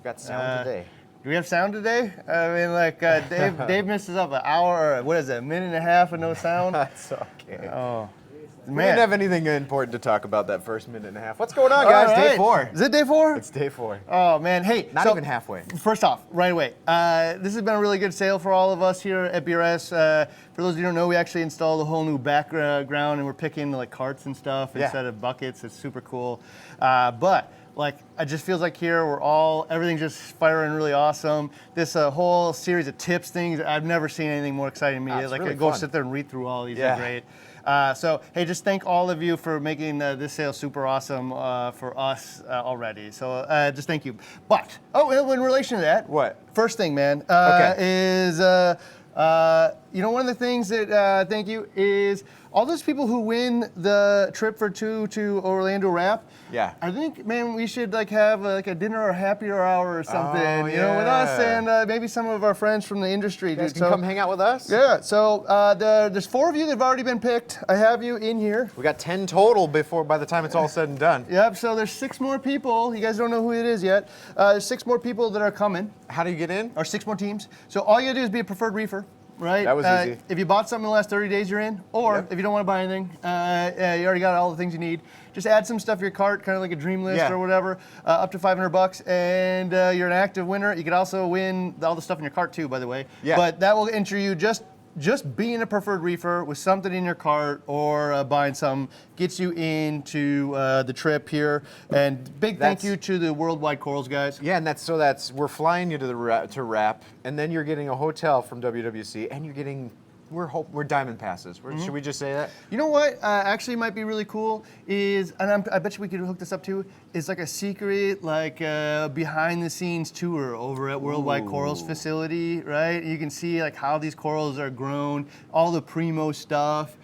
got sound today. Do we have sound today? I mean, like, Dave misses up an hour, or what is it, a minute and a half of no sound? That's okay. Oh, We man. didn't have anything important to talk about that first minute and a half. What's going on, guys? All right. Day 4. Is it day 4? It's day 4. Oh, man. Hey. Not even halfway. First off, right away, this has been a really good sale for all of us here at BRS. For those of you who don't know, we actually installed a whole new background, and we're picking like carts and stuff instead of buckets. It's super cool. But like, it just feels like here everything's just firing really awesome. This whole series of tips things, I've never seen anything more exciting to me. It's Like, really I go fun. sit there and read through all these. They're great. So, hey, just thank all of you for making this sale super awesome for us already. So, just thank you. But, in relation to that, What? First thing, man, is one of the things that thank you is all those people who win the trip for 2 to Orlando Wrap. Yeah. I think, man, we should like have like a dinner or happy hour or something, with us and maybe some of our friends from the industry. You guys can come hang out with us? Yeah. So there's 4 of you that have already been picked. I have you in here. We got 10 total by the time it's all said and done. Yep. So there's 6 more people. You guys don't know who it is yet. There's 6 more people that are coming. How do you get in? Or 6 more teams. So all you gotta do is be a preferred reefer. Right? That was easy. If you bought something in the last 30 days, you're in. Or if you don't want to buy anything, you already got all the things you need. Just add some stuff to your cart, kind of like a dream list or whatever, up to $500, and you're an active winner. You could also win all the stuff in your cart too, by the way. Yeah. But that will enter you just being a preferred reefer with something in your cart or buying some gets you into the trip here. And big thank you to the Worldwide Corals guys. Yeah, and that's we're flying you to Wrap, and then you're getting a hotel from WWC, and you're getting we're diamond passes. Should we just say that? You know what actually might be really cool is, and I bet you we could hook this up too, is like a secret like behind the scenes tour over at Worldwide Corals facility, right? You can see like how these corals are grown, all the primo stuff.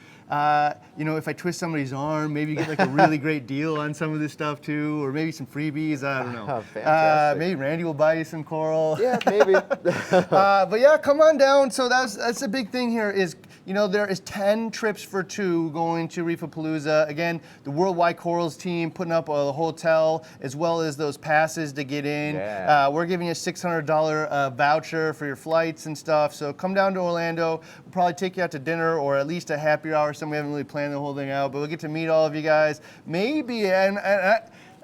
If I twist somebody's arm, maybe you get like a really great deal on some of this stuff too, or maybe some freebies, I don't know. Fantastic. Maybe Randy will buy you some coral. Yeah, maybe. But yeah, come on down. So that's a big thing here is, there is 10 trips for 2 going to Reef-A-Palooza. Again, the Worldwide Corals team putting up a hotel as well as those passes to get in. Yeah. We're giving you a $600 voucher for your flights and stuff. So come down to Orlando. We'll probably take you out to dinner or at least a happy hour. We haven't really planned the whole thing out, but we'll get to meet all of you guys. Maybe, and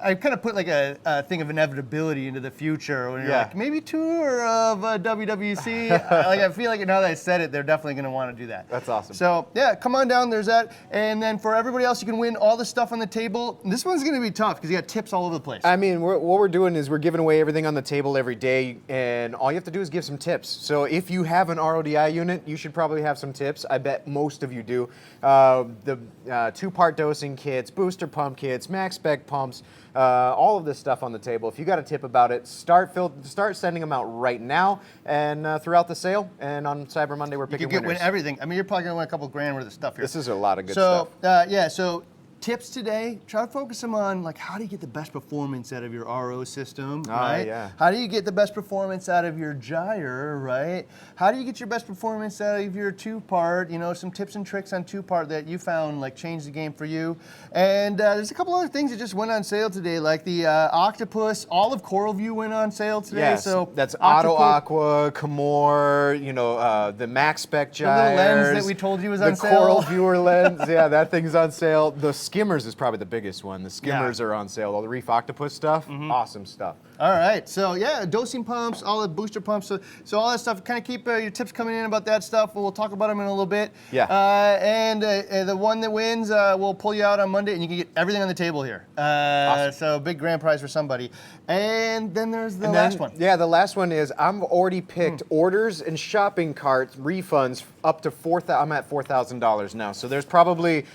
I kind of put like a thing of inevitability into the future when you're like, maybe tour of WWC. I feel like now that I said it, they're definitely going to want to do that. That's awesome. So yeah, come on down, there's that. And then for everybody else, you can win all the stuff on the table. This one's going to be tough because you got tips all over the place. I mean, what we're doing is we're giving away everything on the table every day, and all you have to do is give some tips. So if you have an RODI unit, you should probably have some tips. I bet most of you do. The 2-part dosing kits, booster pump kits, Maxspect pumps, all of this stuff on the table. If you got a tip about it, start sending them out right now and throughout the sale. And on Cyber Monday, we're picking winners. You can win everything. I mean, you're probably going to win a couple grand worth of stuff here. This is a lot of good stuff. So tips today, try to focus them on like how do you get the best performance out of your RO system, right? Yeah. How do you get the best performance out of your gyre, right? How do you get your best performance out of your 2-part, some tips and tricks on 2-part that you found like changed the game for you. And there's a couple other things that just went on sale today, like the Octopus, all of Coral View went on sale today. Yes, so that's Auto Aqua, Camor, the Maxspect Gyre. The little lens that we told you was on sale. The Coral Viewer lens, that thing's on sale. The skimmers is probably the biggest one. The skimmers are on sale. All the Reef Octopus stuff, awesome stuff. All right, so yeah, dosing pumps, all the booster pumps, so all that stuff. Kind of keep your tips coming in about that stuff. We'll talk about them in a little bit. Yeah. And the one that wins, we'll pull you out on Monday, and you can get everything on the table here. Awesome. So big grand prize for somebody. And then there's the last one. Yeah, the last one is I've already picked orders and shopping carts refunds up to I'm at $4,000 now. So there's probably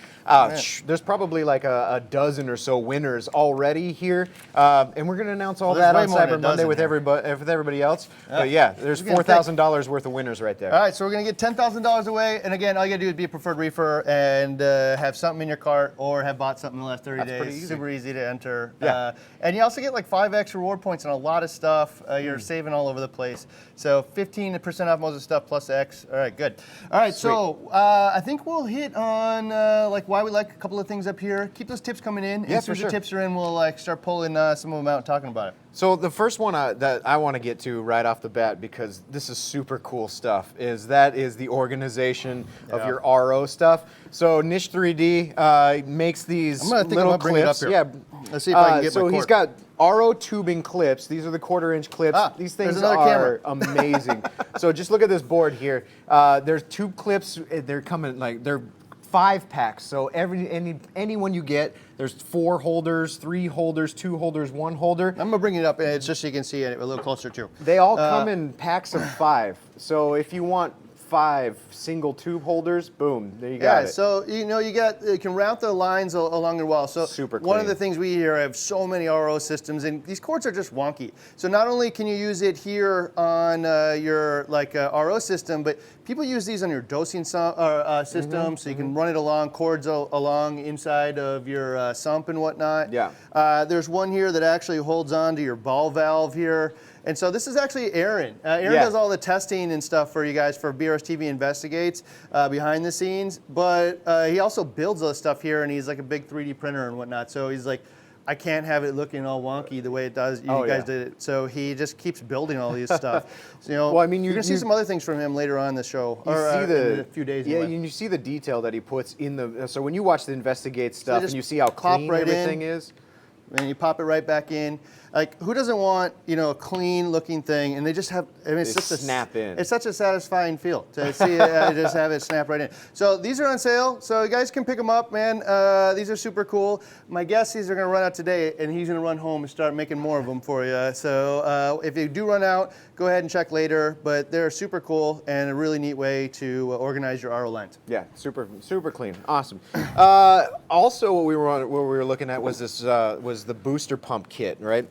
like a dozen or so winners already here, and we're going to announce all that on Cyber Monday with everybody else. But yeah, there's $4,000 worth of winners right there. All right, so we're going to get $10,000 away, and again, all you got to do is be a preferred reefer and have something in your cart or have bought something in the last 30 days. Pretty easy. Super easy to enter. Yeah. And you also get like 5x reward points on a lot of stuff. You're saving all over the place. So 15% off most of the stuff plus X. All right, good. All right, sweet. So I think we'll hit on like why we like a couple of things up here. Keep those tips coming in. Yeah, as soon as the tips are in, we'll like start pulling some of them out and talking about it. So the first one that I want to get to right off the bat, because this is super cool stuff, is the organization of your RO stuff. So Niche 3D makes these little clips. Yeah, let's see if I can get so my cord. he's got RO tubing clips. These are the 1/4-inch clips. These things are amazing. So just look at this board here. There's tube clips. They're coming they're 5-packs. So any one you get, there's 4 holders, 3 holders, 2 holders, 1 holder. I'm gonna bring it up, it's just so you can see it a little closer too. They all come in packs of 5. So if you want 5 single tube holders, boom, there you got it. Yeah, so you can route the lines along the wall. So super clean. One of the things we here have so many RO systems, and these cords are just wonky. So not only can you use it here on your RO system, but people use these on your dosing system, so you can run it along cords along inside of your sump and whatnot. Yeah. There's one here that actually holds on to your ball valve here. And so this is actually Aaron. Aaron does all the testing and stuff for you guys for BRS TV Investigates behind the scenes, but he also builds all this stuff here, and he's like a big 3D printer and whatnot. So he's like, I can't have it looking all wonky the way it does. You guys did it. So he just keeps building all these stuff. So, well, I mean, you're gonna see some other things from him later on in the show, in a few days. Yeah, you see the detail that he puts in the. So when you watch the Investigate stuff and you see how clean everything is, and you pop it right back in. Like, who doesn't want, a clean looking thing? And they just have, it's just snap in. It's such a satisfying feel to see it, just have it snap right in. So these are on sale, so you guys can pick them up, man. These are super cool. My guess these are gonna run out today, and he's gonna run home and start making more of them for you. So if you do run out, go ahead and check later, but they're super cool and a really neat way to organize your RO lines. Yeah, super clean, awesome. Also, what we were looking at was this was the booster pump kit, right?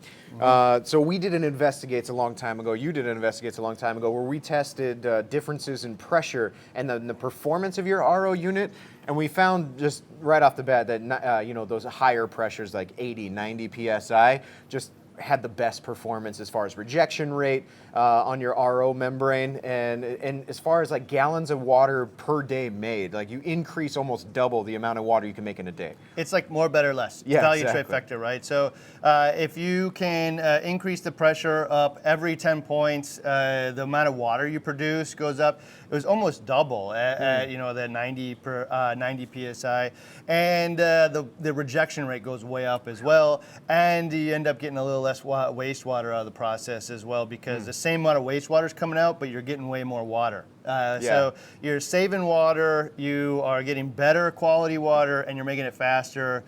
So we did an Investigates a long time ago. You did an Investigates a long time ago, where we tested differences in pressure and the performance of your RO unit, and we found just right off the bat that those higher pressures like 80, 90 psi just had the best performance as far as rejection rate on your RO membrane, and as far as like gallons of water per day made, like you increase almost double the amount of water you can make in a day. It's like more, better, less. Yeah, value exactly. trifecta, right? So if you can increase the pressure up every 10 points, the amount of water you produce goes up. It was almost double at the 90 psi, and the rejection rate goes way up as well, and you end up getting a little less wastewater out of the process as well, because the same amount of wastewater is coming out, but you're getting way more water. So you're saving water, you are getting better quality water, and you're making it faster,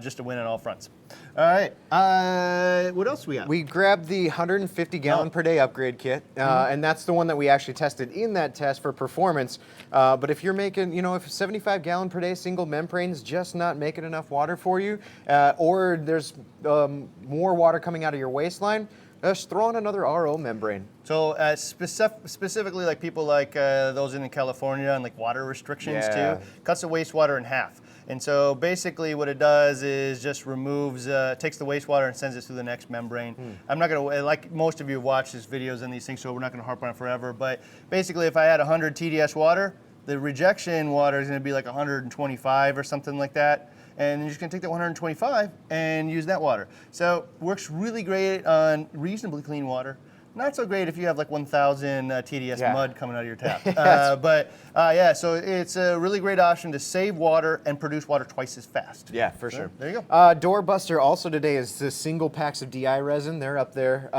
just to win on all fronts. All right, what else we got? We grabbed the 150 gallon per day upgrade kit, and that's the one that we actually tested in that test for performance. But if you're making, if 75 gallon per day single membrane is just not making enough water for you, or there's more water coming out of your waistline, just throw in another RO membrane. So specifically, like people like those in California and like water restrictions too, cuts the wastewater in half. And so basically what it does is just removes, takes the wastewater and sends it through the next membrane. I'm not gonna, like most of you have watched these videos and these things, so we're not gonna harp on it forever, but basically if I had 100 TDS water, the rejection water is gonna be like 125 or something like that. And you're just gonna take that 125 and use that water. So works really great on reasonably clean water. Not so great if you have like 1,000 TDS mud coming out of your tap. So it's a really great option to save water and produce water twice as fast. Yeah, for sure. There you go. Doorbuster also today is the single packs of DI resin. They're up there.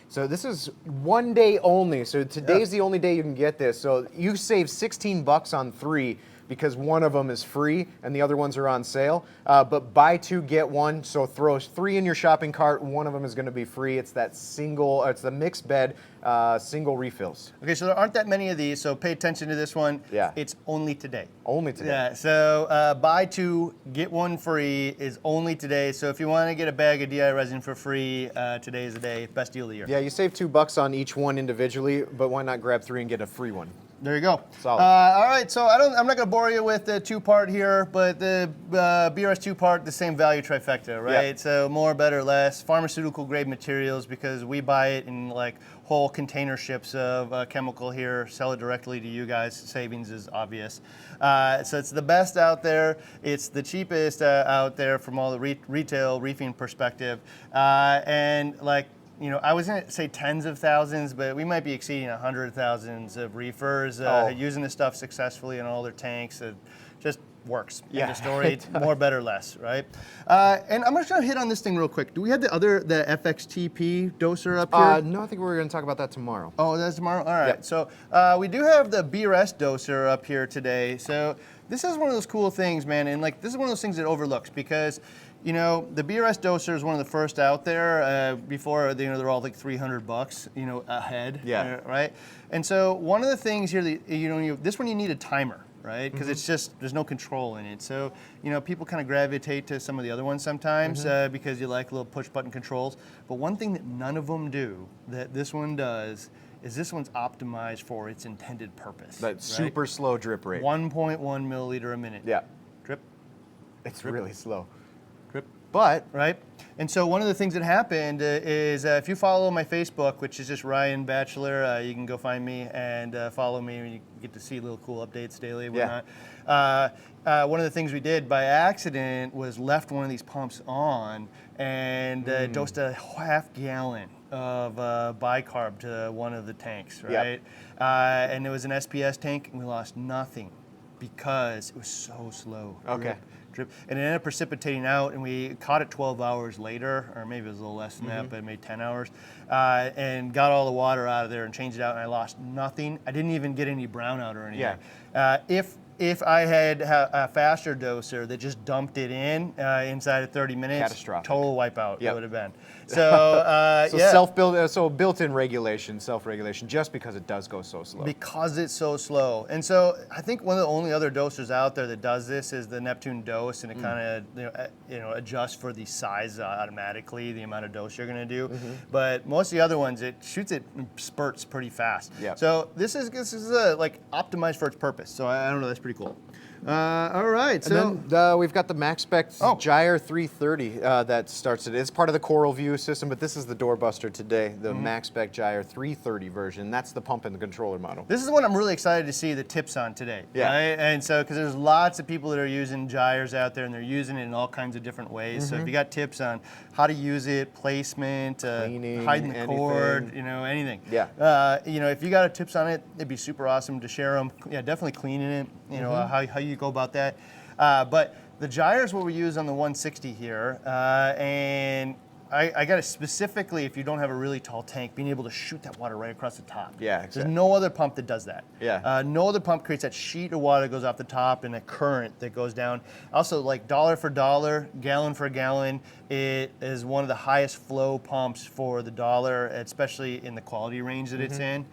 So this is one day only. So today's the only day you can get this. So you save $16 on 3. Because one of them is free and the other ones are on sale. But buy 2, get 1, so throw 3 in your shopping cart, one of them is gonna be free. It's that it's the mixed bed, single refills. Okay, so there aren't that many of these, so pay attention to this one. Yeah. It's only today. Only today. Yeah, so buy 2, get 1 free is only today. So if you wanna get a bag of DI resin for free, today is the day, best deal of the year. Yeah, you save $2 on each one individually, but why not grab 3 and get a free one? There you go. Solid. All right, so I'm not going to bore you with the two-part here, but the BRS two-part, the same value trifecta, right? Yep. So more, better, less. Pharmaceutical grade materials because we buy it in like whole container ships of chemical here, sell it directly to you guys. Savings is obvious. So it's the best out there. It's the cheapest out there from all the retail reefing perspective, and like. You know, I was going to say tens of thousands, but we might be exceeding 100,000s of reefers using this stuff successfully in all their tanks. It just works. Yeah. End of story. More, better, less, right? And I'm just going to hit on this thing real quick. Do we have the FXTP doser up here? No, I think we're going to talk about that tomorrow. Oh, that's tomorrow? All right. Yep. So we do have the BRS doser up here today. So this is one of those cool things, man. And like this is one of those things that overlooks because you know, the BRS doser is one of the first out there. Before, you know, they're all like $300, you know, a head. Yeah. Right. And so one of the things here, that, you know, this one you need a timer, right? Because it's just there's no control in it. So you know, people kind of gravitate to some of the other ones sometimes because you like little push button controls. But one thing that none of them do that this one does is this one's optimized for its intended purpose. That super slow drip rate. 1.1 milliliter a minute. Yeah. Drip. It's really slow. Drip. But right? And so one of the things that happened is if you follow my Facebook, which is just Ryan Batchelor, you can go find me and follow me, and you get to see little cool updates daily and whatnot. One of the things we did by accident was left one of these pumps on and dosed a half gallon of bicarb to one of the tanks, right? And it was an SPS tank, and we lost nothing because it was so slow. Okay. Drip. And it ended up precipitating out, and we caught it 12 hours later, or maybe it was a little less than that, but maybe 10 hours, and got all the water out of there and changed it out, and I lost nothing. I didn't even get any brownout or anything. If I had a faster doser that just dumped it in inside of 30 minutes, catastrophic. Total wipeout it would have been. So, so built-in regulation, self-regulation, just because it does go so slow. Because it's so slow. And so I think one of the only other dosers out there that does this is the Neptune dose, and it kind of adjusts for the size automatically, the amount of dose you're going to do. But most of the other ones, it shoots it in spurts pretty fast. So this is like optimized for its purpose. So I don't know, that's pretty cool. All right, so and then, we've got the Maxspect Gyre 330 that starts it. It's part of the Coral View system, but this is the Doorbuster today, the Maxspect Gyre 330 version. That's the pump and the controller model. This is what I'm really excited to see the tips on today. Right? And so, because there's lots of people that are using gyres out there, and they're using it in all kinds of different ways. So if you got tips on how to use it, placement, cleaning, hiding the anything. cord, you know, anything. You know, if you got tips on it, it'd be super awesome to share them. Yeah, definitely cleaning it. You know, how you go about that. But the gyre is what we use on the 160 here, and I got it specifically if you don't have a really tall tank, being able to shoot that water right across the top. Exactly. There's no other pump that does that. No other pump creates that sheet of water that goes off the top and a current that goes down. Also, like dollar for dollar, gallon for gallon, it is one of the highest flow pumps for the dollar, especially in the quality range that it's in.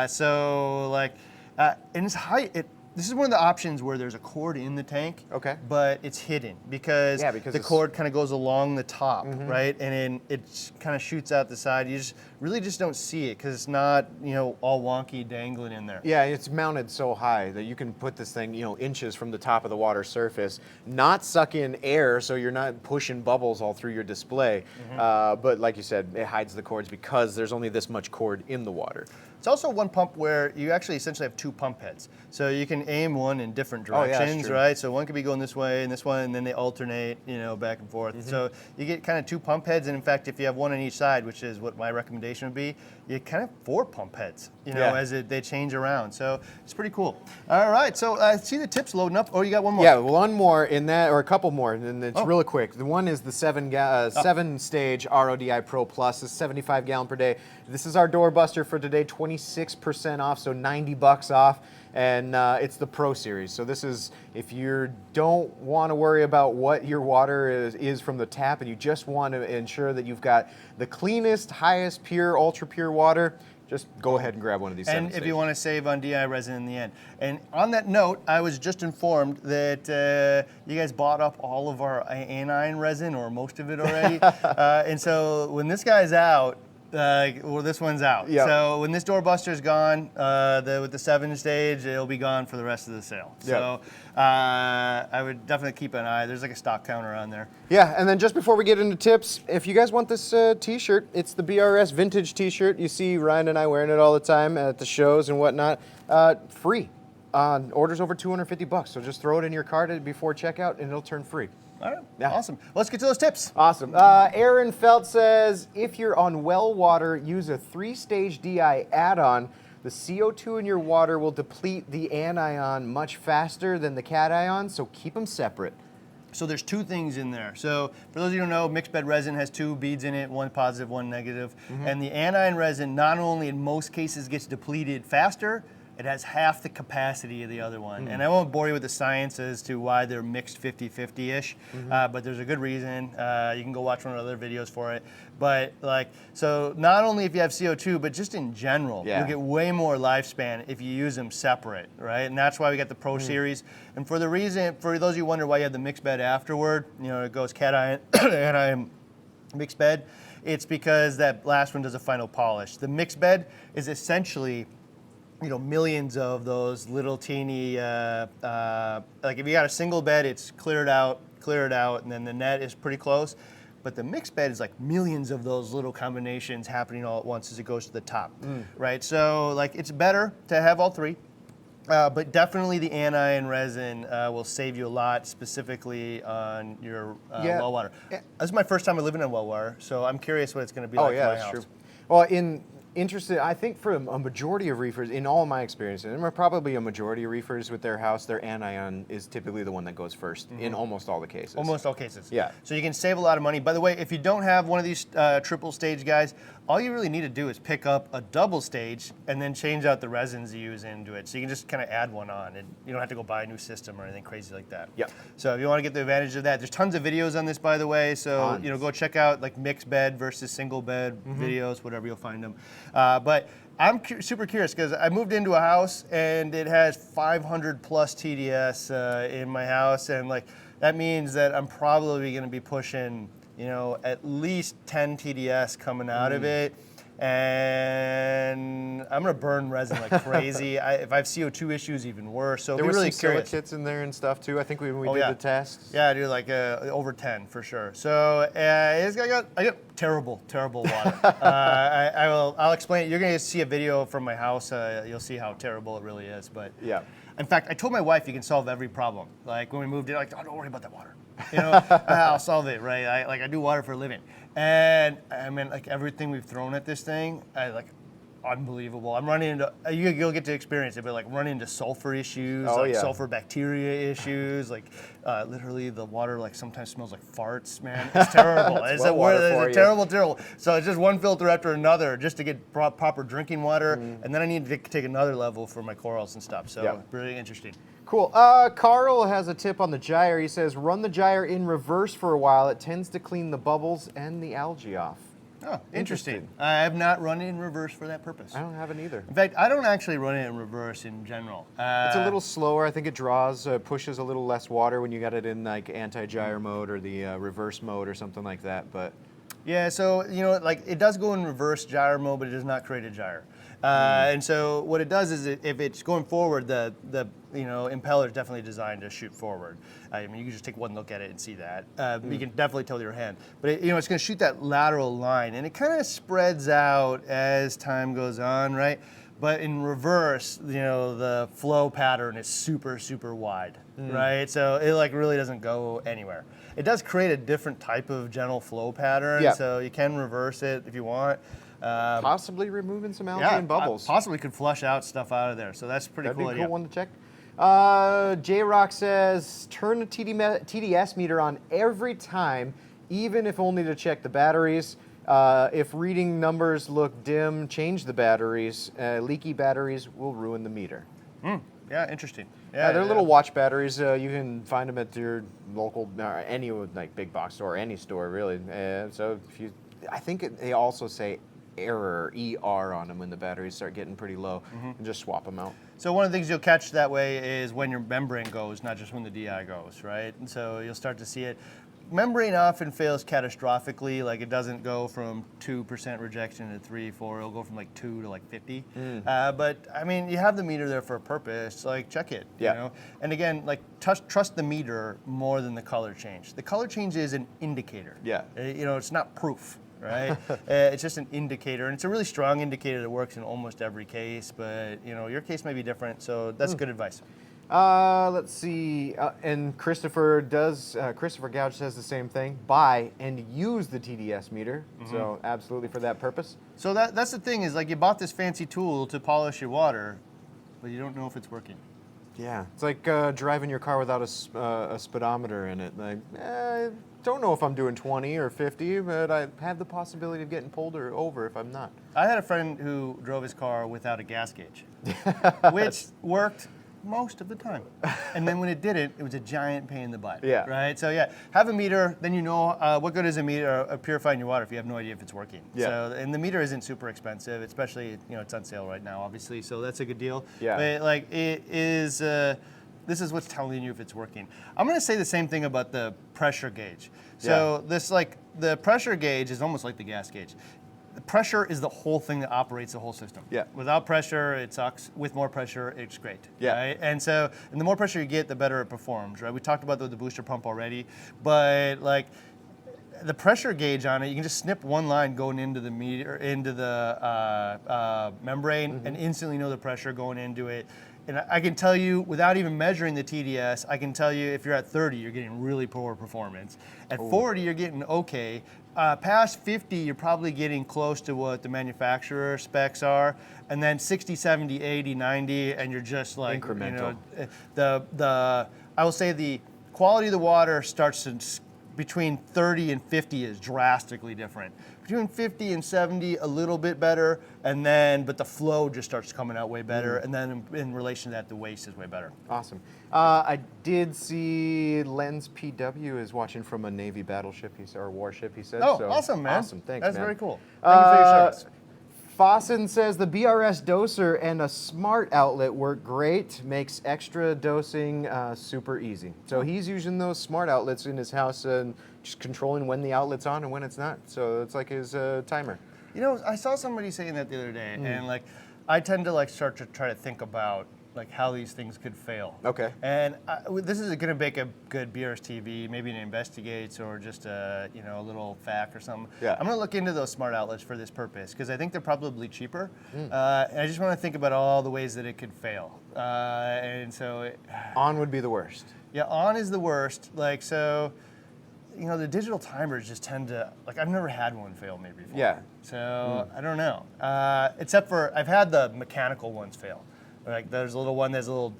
So like, and it's high. This is one of the options where there's a cord in the tank, but it's hidden because the cord kind of goes along the top, right? And then it kind of shoots out the side. You just really just don't see it because it's not, you know, all wonky dangling in there. Yeah, it's mounted so high that you can put this thing, you know, inches from the top of the water surface, not suck in air so you're not pushing bubbles all through your display. But like you said, it hides the cords because there's only this much cord in the water. It's also one pump where you actually essentially have two pump heads. So you can aim one in different directions, right? So one could be going this way and this one, and then they alternate, you know, back and forth. So you get kind of two pump heads, and in fact, if you have one on each side, which is what my recommendation would be, you kind of four pump heads, you know, as they change around. So it's pretty cool. All right, so I see the tips loading up. Oh, you got one more? Yeah, one more in that, or a couple more, and it's really quick. The one is the 7-stage RODI Pro Plus, is 75 gallon per day. This is our Doorbuster for today, 26% off, so $90 off. And it's the Pro Series. So this is, if you don't want to worry about what your water is from the tap, and you just want to ensure that you've got the cleanest, highest pure, ultra pure water, just go ahead and grab one of these. And if you want to save on DI resin in the end. And on that note, I was just informed that you guys bought up all of our aniline resin, or most of it already. And so when this guy's out, well, this one's out. Yep. So when this Doorbuster's gone, with the 7-stage, it'll be gone for the rest of the sale. Yep. So I would definitely keep an eye. There's like a stock counter on there. Yeah, and then just before we get into tips, if you guys want this T-shirt, it's the BRS Vintage T-Shirt. You see Ryan and I wearing it all the time at the shows and whatnot. Free. Orders over $250, so just throw it in your cart before checkout and it'll turn free. All right, Yeah. awesome. Let's get to those tips. Awesome. Aaron Felt says, if you're on well water, use a 3-stage DI add-on. The CO2 in your water will deplete the anion much faster than the cation, so keep them separate. So there's 2 things in there. So for those of you who don't know, mixed bed resin has 2 beads in it, one positive, one negative. And the anion resin not only in most cases gets depleted faster, it has half the capacity of the other one. And I won't bore you with the science as to why they're mixed 50-50-ish, but there's a good reason. You can go watch one of the other videos for it. But so not only if you have CO2, but just in general, you'll get way more lifespan if you use them separate, right? And that's why we got the Pro Series. And for those of you who wonder why you have the mixed bed afterward, it goes cation, anion, mixed bed, it's because that last one does a final polish. The mixed bed is essentially millions of those little teeny, like if you got a single bed, it's cleared out, and then the net is pretty close. But the mixed bed is like millions of those little combinations happening all at once as it goes to the top, right? So it's better to have all 3, but definitely the anion resin will save you a lot, specifically on your well water. This is my first time living in well water, so I'm curious what it's going to be like in my house. True. Well, I think for a majority of reefers, in all my experiences, and probably a majority of reefers with their house, their anion is typically the one that goes first in almost all the cases. Almost all cases. Yeah. So you can save a lot of money. By the way, if you don't have one of these triple stage guys, all you really need to do is pick up a double stage and then change out the resins you use into it. So you can just kind of add one on, and you don't have to go buy a new system or anything crazy like that. Yep. So if you want to get the advantage of that, there's tons of videos on this, by the way. So go check out mixed bed versus single bed videos, whatever, you'll find them. But I'm super curious because I moved into a house and it has 500 plus TDS in my house, and that means that I'm probably going to be pushing at least 10 TDS coming out of it, and I'm gonna burn resin like crazy. If I have CO2 issues, even worse. So there be was really some curious. silicates in there and stuff too. I think when we did the test. Yeah, I do over 10 for sure. So I got terrible water. I'll explain it. You're gonna see a video from my house. You'll see how terrible it really is. But yeah. In fact, I told my wife you can solve every problem. Like when we moved in, oh, don't worry about that water. I'll solve it, right? I do water for a living. And I mean, everything we've thrown at this thing, unbelievable. I'm running into, you'll get to experience it, but running into sulfur issues, sulfur bacteria issues, literally the water sometimes smells like farts, man. It's terrible. It's terrible. So it's just one filter after another just to get proper drinking water, and then I need to take another level for my corals and stuff. So really interesting. Cool. Carl has a tip on the gyre. He says, run the gyre in reverse for a while. It tends to clean the bubbles and the algae off. Oh, interesting. I have not run it in reverse for that purpose. I don't have it either. In fact, I don't actually run it in reverse in general. It's a little slower. I think it pushes a little less water when you got it in anti-gyre mode or the reverse mode or something like that. But yeah, so it does go in reverse gyre mode, but it does not create a gyre. And so what it does is if it's going forward, the impeller is definitely designed to shoot forward. I mean, you can just take one look at it and see that. You can definitely tell with your hand. But it's going to shoot that lateral line, and it kind of spreads out as time goes on, right? But in reverse, the flow pattern is super, super wide, right? So it really doesn't go anywhere. It does create a different type of gentle flow pattern, so you can reverse it if you want. Possibly removing some algae and bubbles. Possibly could flush out stuff out of there. So that's pretty cool. That'd be a cool one to check. J-Rock says, turn the TDS meter on every time, even if only to check the batteries. If reading numbers look dim, change the batteries. Leaky batteries will ruin the meter. Yeah, interesting. Yeah, they're little watch batteries. You can find them at your local, any big box store, any store really. So I think they also say error, ER on them when the batteries start getting pretty low, and just swap them out. So one of the things you'll catch that way is when your membrane goes, not just when the DI goes, right? And so you'll start to see it. membrane often fails catastrophically. Like it doesn't go from 2% rejection to 3, 4. It'll go from like 2 to like 50. But I mean, you have the meter there for a purpose. Like check it. Yeah. You know. And again, like trust the meter more than the color change. The color change is an indicator. Yeah. You know, it's not proof. Right, it's just an indicator, and it's a really strong indicator that works in almost every case. But you know, your case may be different, so that's good advice. Let's see, and Christopher Gouge says the same thing. Buy and use the TDS meter. So absolutely for that purpose. So that's the thing is like you bought this fancy tool to polish your water, but you don't know if it's working. Yeah, it's like driving your car without a speedometer in it. Like, don't know if I'm doing 20 or 50, but I have the possibility of getting pulled over if I'm not. I had a friend who drove his car without a gas gauge, which worked most of the time. And then when it didn't, it was a giant pain in the butt. Yeah. Right? So yeah, have a meter, then you know what good is a meter purifying your water if you have no idea if it's working. Yeah. So, and the meter isn't super expensive, especially, you know, it's on sale right now, obviously, so that's a good deal. Yeah. But like it is, this is what's telling you if it's working. I'm gonna say the same thing about the pressure gauge. So this like, the pressure gauge is almost like the gas gauge. The pressure is the whole thing that operates the whole system. Yeah. Without pressure, it sucks. With more pressure, it's great. Yeah. Right? And so, and the more pressure you get, the better it performs, right? We talked about the booster pump already, but like the pressure gauge on it, you can just snip one line going into the meter, into the membrane, and instantly know the pressure going into it. And I can tell you, without even measuring the TDS, I can tell you if you're at 30, you're getting really poor performance. At 40, you're getting okay. Past 50, you're probably getting close to what the manufacturer specs are. And then 60, 70, 80, 90, and you're just like, incremental. You know, I will say the quality of the water starts to, between 30 and 50 is drastically different. Between 50 and 70, a little bit better, and then, but the flow just starts coming out way better, and then in relation to that, the waste is way better. Awesome. I did see Lens PW is watching from a Navy battleship, or warship, he said. Oh, so, awesome, man. Awesome, thanks, That's man. very cool. Thank you for your service. Fossin says the BRS doser and a smart outlet work great, makes extra dosing super easy. So he's using those smart outlets in his house and just controlling when the outlet's on and when it's not. So it's like his timer. You know, I saw somebody saying that the other day, and like, I tend to like start to try to think about like how these things could fail. Okay. And this is going to make a good BRS TV, maybe an investigates or just a, you know, a little fact or something. Yeah. I'm going to look into those smart outlets for this purpose because I think they're probably cheaper. And I just want to think about all the ways that it could fail. And so On would be the worst. yeah, on is the worst. Like, so, you know, the digital timers just tend to, like, I've never had one fail me before. Yeah. So, I don't know. Except for, I've had the mechanical ones fail. Like, there's a little one, there's a little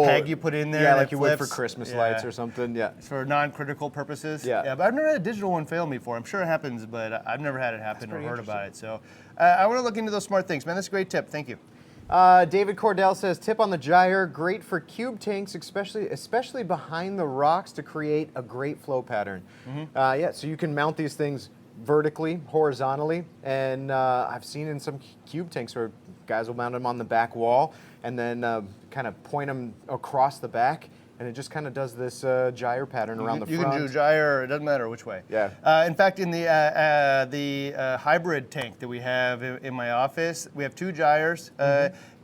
peg you put in there. Yeah, and like it you would flips. for Christmas lights or something. Yeah. For non-critical purposes. Yeah. Yeah, but I've never had a digital one fail me before. I'm sure it happens, but I've never had it happen or pretty heard about it. So, I want to look into those smart things, man. That's a great tip. Thank you. David Cordell says, tip on the gyre, great for cube tanks, especially behind the rocks to create a great flow pattern. Yeah, so you can mount these things vertically, horizontally, and I've seen in some cube tanks where guys will mount them on the back wall and then kind of point them across the back, and it just kind of does this gyre pattern around the front. You can do gyre, it doesn't matter which way. Yeah. In fact, in the hybrid tank that we have in my office, we have 2 gyres.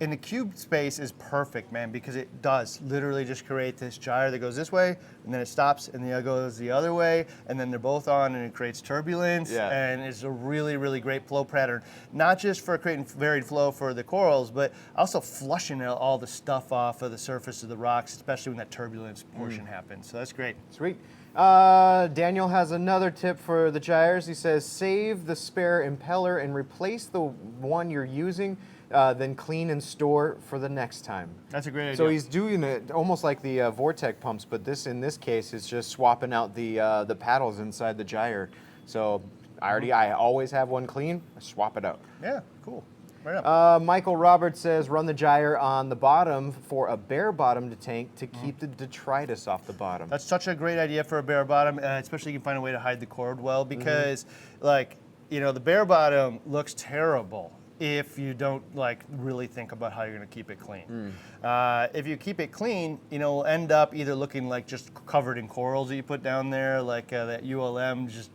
And the cube space is perfect, man, because it does literally just create this gyre that goes this way, and then it stops, and then it goes the other way, and then they're both on, and it creates turbulence, and it's a really, really great flow pattern, not just for creating varied flow for the corals, but also flushing out all the stuff off of the surface of the rocks, especially when that turbulence portion happens. So that's great. Sweet. Daniel has another tip for the gyres. He says, save the spare impeller and replace the one you're using, then clean and store for the next time. That's a great idea. So he's doing it almost like the Vortec pumps, but in this case is just swapping out the paddles inside the gyre. So I always have one clean, I swap it out. Yeah, cool. Right up. Michael Roberts says, run the gyre on the bottom for a bare-bottomed tank to keep the detritus off the bottom. That's such a great idea for a bare bottom, especially if you can find a way to hide the cord well, because like, you know, the bare bottom looks terrible if you don't like really think about how you're going to keep it clean. If you keep it clean, it'll end up either looking like just covered in corals that you put down there, like that ULM, just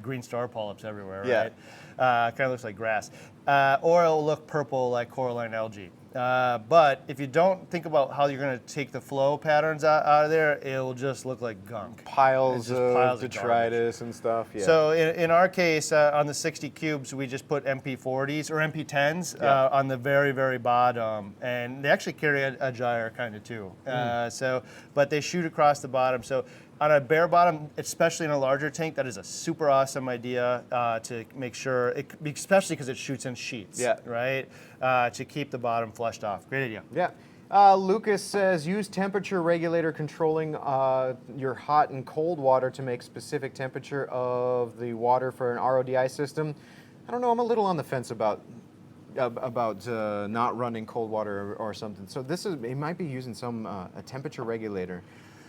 green star polyps everywhere, right? Kind of looks like grass. Or it'll look purple like coralline algae. But if you don't think about how you're going to take the flow patterns out of there, it'll just look like gunk. Piles It's just of piles of detritus and stuff. Yeah. So in our case, on the 60 cubes, we just put MP40s or MP10s on the very, very bottom. And they actually carry a gyre kind of too. But they shoot across the bottom. So on a bare bottom, especially in a larger tank, that is a super awesome idea to make sure, especially because it shoots in sheets, right? To keep the bottom flushed off. Great idea. Yeah. Lucas says, use temperature regulator controlling your hot and cold water to make specific temperature of the water for an RODI system. I don't know, I'm a little on the fence about not running cold water or something. So it might be using a temperature regulator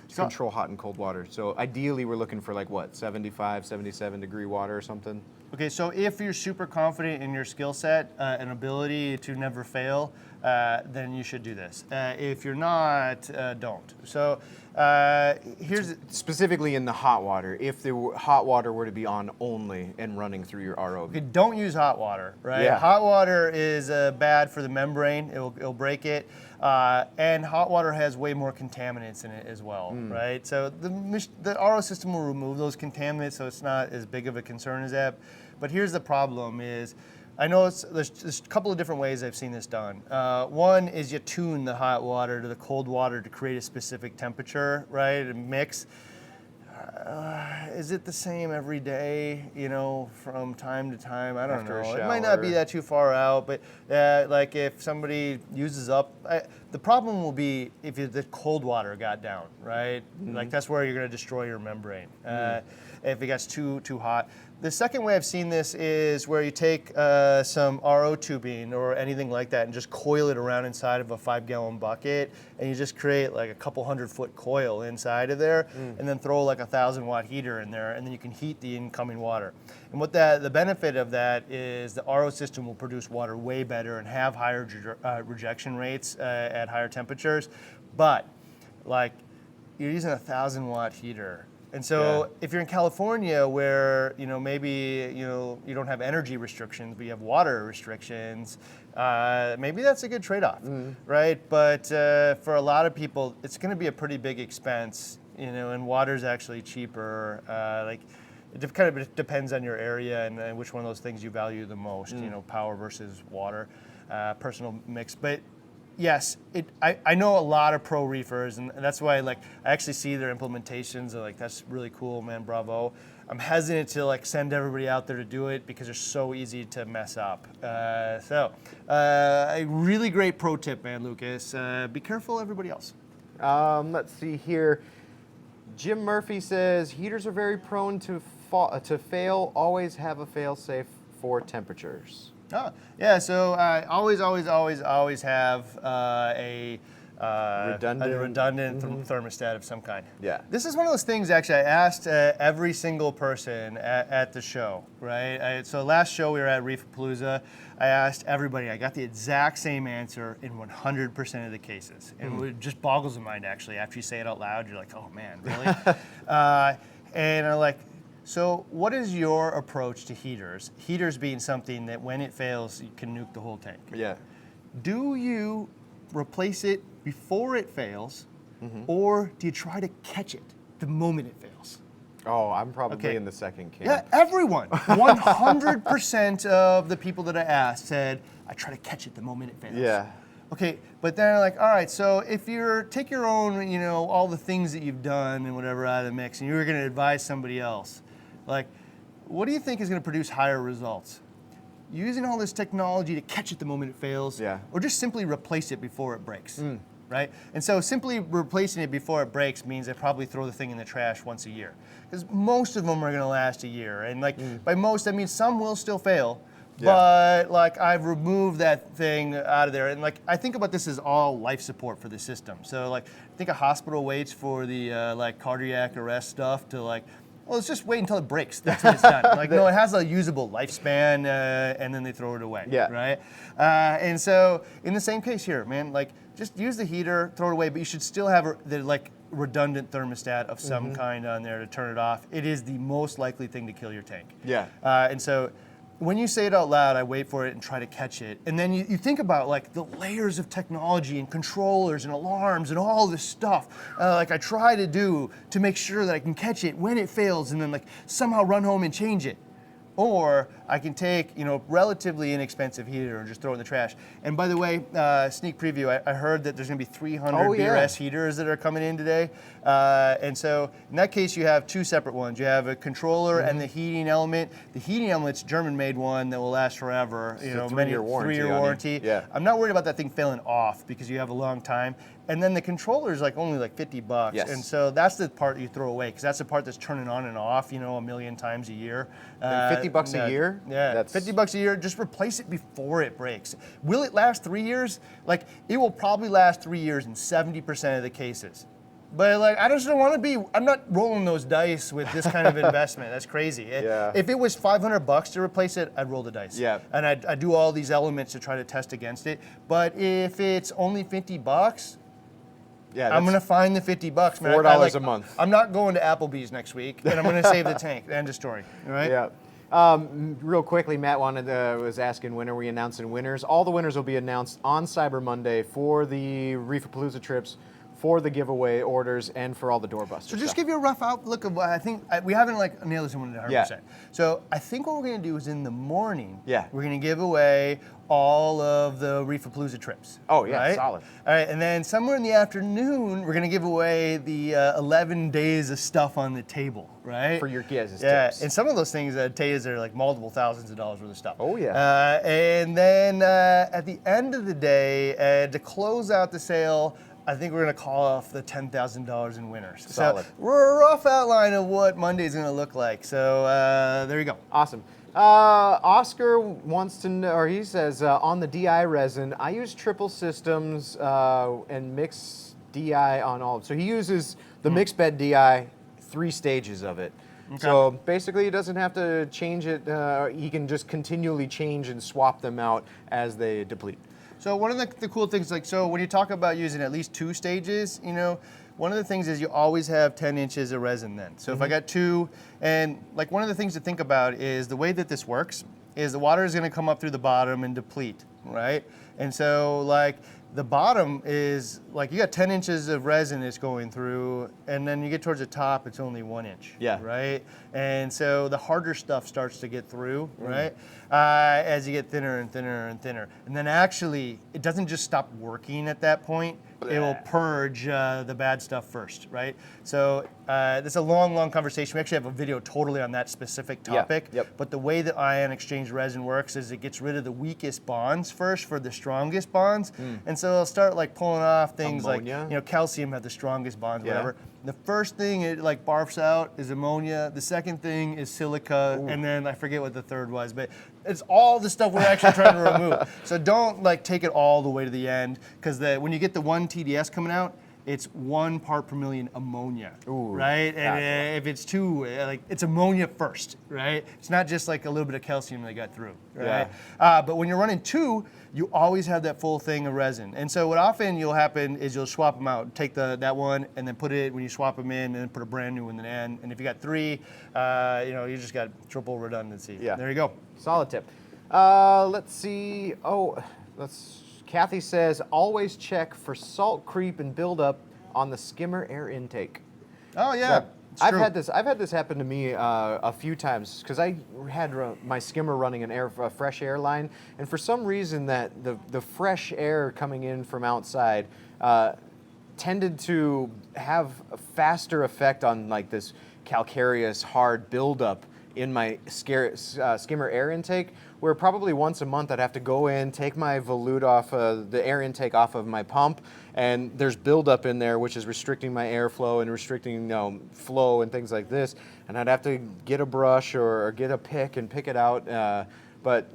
to control hot and cold water. So ideally we're looking for like what, 75, 77 degree water or something? Okay, so if you're super confident in your skill set and ability to never fail, then you should do this. If you're not, don't. So here's specifically in the hot water. If the hot water were to be on only and running through your RO. Okay, don't use hot water, right? Yeah. Hot water is bad for the membrane. It'll break it. And hot water has way more contaminants in it as well, right? So the RO system will remove those contaminants, so it's not as big of a concern as that. But here's the problem is, I know there's a couple of different ways I've seen this done. One is you tune the hot water to the cold water to create a specific temperature, right? A mix. Is it the same every day, from time to time? I don't know. It might not be that too far out, but like if somebody uses up, the problem will be if the cold water got down, right? Like that's where you're going to destroy your membrane. If it gets too hot. The second way I've seen this is where you take some RO tubing or anything like that and just coil it around inside of a 5-gallon bucket, and you just create like a couple 100-foot coil inside of there, and then throw like a 1,000-watt heater in there, and then you can heat the incoming water. And what the benefit of that is the RO system will produce water way better and have higher rejection rates at higher temperatures, but like you're using a 1,000-watt heater. And so if you're in California where, maybe, you don't have energy restrictions, but you have water restrictions, maybe that's a good trade-off, right? But for a lot of people, it's going to be a pretty big expense, and water's actually cheaper. It kind of depends on your area and which one of those things you value the most, power versus water, personal mix. But yes, I know a lot of pro reefers, and that's why I actually see their implementations. Like, that's really cool, man, bravo. I'm hesitant to send everybody out there to do it because they're so easy to mess up. A really great pro tip, man, Lucas. Be careful, everybody else. Let's see here. Jim Murphy says heaters are very prone to fail. Always have a fail-safe for temperatures. Oh, yeah, so always have a redundant thermostat of some kind. Yeah. This is one of those things, actually, I asked every single person at the show, right? So last show we were at Reef-A-Palooza, I asked everybody, I got the exact same answer in 100% of the cases. And it just boggles the mind, actually. After you say it out loud, you're like, oh man, really? And I'm like, so what is your approach to heaters? Heaters being something that when it fails, you can nuke the whole tank. Yeah. Do you replace it before it fails, or do you try to catch it the moment it fails? Oh, I'm probably in the second camp. Yeah, everyone. 100% of the people that I asked said, I try to catch it the moment it fails. Yeah. Okay, but then all right, so if take your own, all the things that you've done and whatever out of the mix, and you were gonna advise somebody else, what do you think is gonna produce higher results? Using all this technology to catch it the moment it fails, or just simply replace it before it breaks, right? And so simply replacing it before it breaks means I probably throw the thing in the trash once a year. Because most of them are gonna last a year. And by most, I mean some will still fail, but I've removed that thing out of there. And I think about this as all life support for the system. So I think a hospital waits for the cardiac arrest stuff to well, it's just wait until it breaks. That's when it's done. Like, no, it has a usable lifespan, and then they throw it away. Yeah. Right. And so, in the same case here, man, like, just use the heater, throw it away, but you should still have the like redundant thermostat of some kind on there to turn it off. It is the most likely thing to kill your tank. Yeah. And so, when you say it out loud, I wait for it and try to catch it. And then you think about like the layers of technology and controllers and alarms and all this stuff. Like I try to do to make sure that I can catch it when it fails and then like somehow run home and change it. Or I can take, relatively inexpensive heater and just throw it in the trash. And by the way, sneak preview, I heard that there's gonna be 300 BRS heaters that are coming in today. And so in that case, you have two separate ones. You have a controller and the heating element. The heating element's German-made one that will last forever. It's a 3-year warranty. 3-year warranty. Yeah. I'm not worried about that thing failing off because you have a long time. And then the controller is like only like $50. Yes. And so that's the part you throw away because that's the part that's turning on and off, a million times a year. And $50 a year? Yeah, That's $50 a year. Just replace it before it breaks. Will it last 3 years? Like, it will probably last 3 years in 70% of the cases. But like, I just don't want to be. I'm not rolling those dice with this kind of investment. That's crazy. Yeah. If it was $500 to replace it, I'd roll the dice. Yeah. And I'd do all these elements to try to test against it. But if it's only $50. Yeah, I'm gonna find the $50, man. $4 a month. I'm not going to Applebee's next week, and I'm gonna save the tank. End of story. All right. Yeah. Real quickly, Matt was asking when are we announcing winners? All the winners will be announced on Cyber Monday for the Reef-A-Palooza trips, for the giveaway orders, and for all the Doorbusters. So just give you a rough outlook of what I think. We haven't like nailed this one 100%. Yeah. So I think what we're gonna do is in the morning, Yeah. we're gonna give away all of the Reef-A-Palooza trips. Oh, yeah, right? solid. All right, and then somewhere in the afternoon, we're gonna give away the 11 days of stuff on the table, right? For your guys' tips. And some of those things, Taya's are like multiple thousands of dollars worth of stuff. Oh, yeah. And then at the end of the day, to close out the sale, I think we're gonna call off the $10,000 in winners. Solid. So we're a rough outline of what Monday's gonna look like. So there you go. Awesome. Oscar wants to know, or he says, on the DI resin, I use triple systems and mix DI on all. So he uses the mixed bed DI, 3 stages of it. Okay. So basically, he doesn't have to change it. He can just continually change and swap them out as they deplete. So one of the cool things, like, so when you talk about using at least 2 stages, one of the things is you always have 10 inches of resin then. So if I got 2, and like one of the things to think about is the way that this works is the water is gonna come up through the bottom and deplete, right? And so like the bottom is like you got 10 inches of resin that's going through, and then you get towards the top, it's only 1 inch. Yeah. Right? And so the harder stuff starts to get through, right? As you get thinner and thinner and thinner. And then actually, it doesn't just stop working at that point. It will purge the bad stuff first, right? So this is a long, long conversation. We actually have a video totally on that specific topic. Yeah. Yep. But the way that ion exchange resin works is it gets rid of the weakest bonds first for the strongest bonds. And so it'll start like pulling off things ammonia. like, calcium have the strongest bonds, Yeah. whatever. The first thing it like barfs out is ammonia. The second thing is silica, and then I forget what the third was, but it's all the stuff we're actually trying to remove. So don't like take it all the way to the end, because when you get the 1 TDS coming out, it's 1 part per million ammonia, right? And if it's 2, like it's ammonia first, right? It's not just like a little bit of calcium they got through, right? Yeah. But when you're running 2, you always have that full thing of resin. And so what often you'll happen is you'll swap them out, take that one, and then put it, when you swap them in, and then put a brand new one in the end. And if you got 3, you just got triple redundancy. Yeah. There you go. Solid tip. Let's see. Kathy says, always check for salt creep and buildup on the skimmer air intake. Oh yeah. So I've had this happen to me a few times, because I had my skimmer running a fresh air line, and for some reason that the fresh air coming in from outside tended to have a faster effect on like this calcareous hard buildup in my skimmer air intake, where probably once a month I'd have to go in, take my volute off, the air intake off of my pump, and there's buildup in there which is restricting my airflow and restricting flow and things like this, and I'd have to get a brush or get a pick and pick it out. But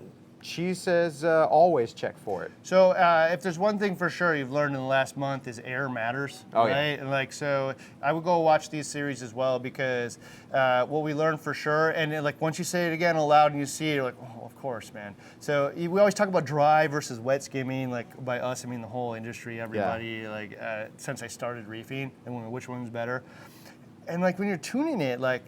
she says always check for it. So if there's one thing for sure you've learned in the last month is air matters, Oh, right? yeah. And like, so I would go watch these series as well because what we learned for sure, and like once you say it again aloud and you see it, you're like, oh, of course, man. So we always talk about dry versus wet skimming. Like by us, I mean the whole industry, everybody. Like since I started reefing, and which one's better. And like when you're tuning it, like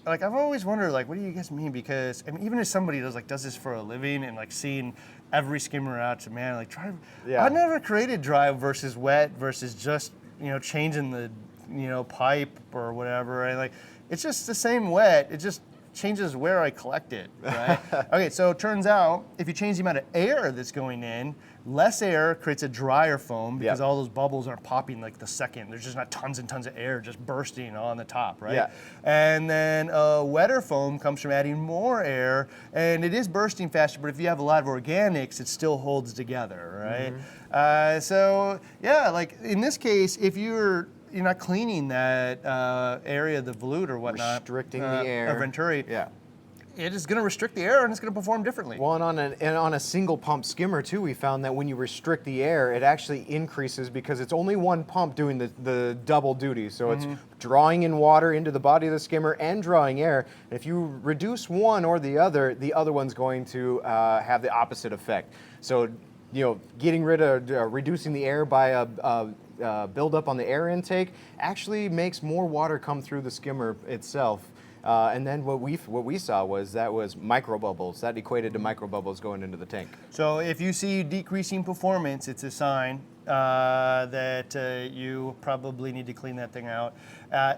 I've always wondered, like, what do you guys mean? Because I mean, even as somebody does this for a living and like seeing every skimmer out to man, like try. Yeah. I never created dry versus wet versus just changing the pipe or whatever. And like it's just the same wet. It just changes where I collect it, right? Okay, so it turns out if you change the amount of air that's going in, less air creates a drier foam because all those bubbles aren't popping like the second. There's just not tons and tons of air just bursting on the top, right? Yeah. And then wetter foam comes from adding more air, and it is bursting faster, but if you have a lot of organics, it still holds together, right? So yeah, like in this case, if you're not cleaning that area of the volute or whatnot, Restricting the air. or venturi, Yeah. it is going to restrict the air and it's going to perform differently. Well, and on a single pump skimmer too, we found that when you restrict the air, it actually increases because it's only one pump doing the double duty. So it's drawing in water into the body of the skimmer and drawing air. And if you reduce one or the other one's going to have the opposite effect. So, getting rid of reducing the air by a buildup on the air intake actually makes more water come through the skimmer itself. And then what we saw was micro bubbles. That equated to micro bubbles going into the tank. So if you see decreasing performance, it's a sign that you probably need to clean that thing out.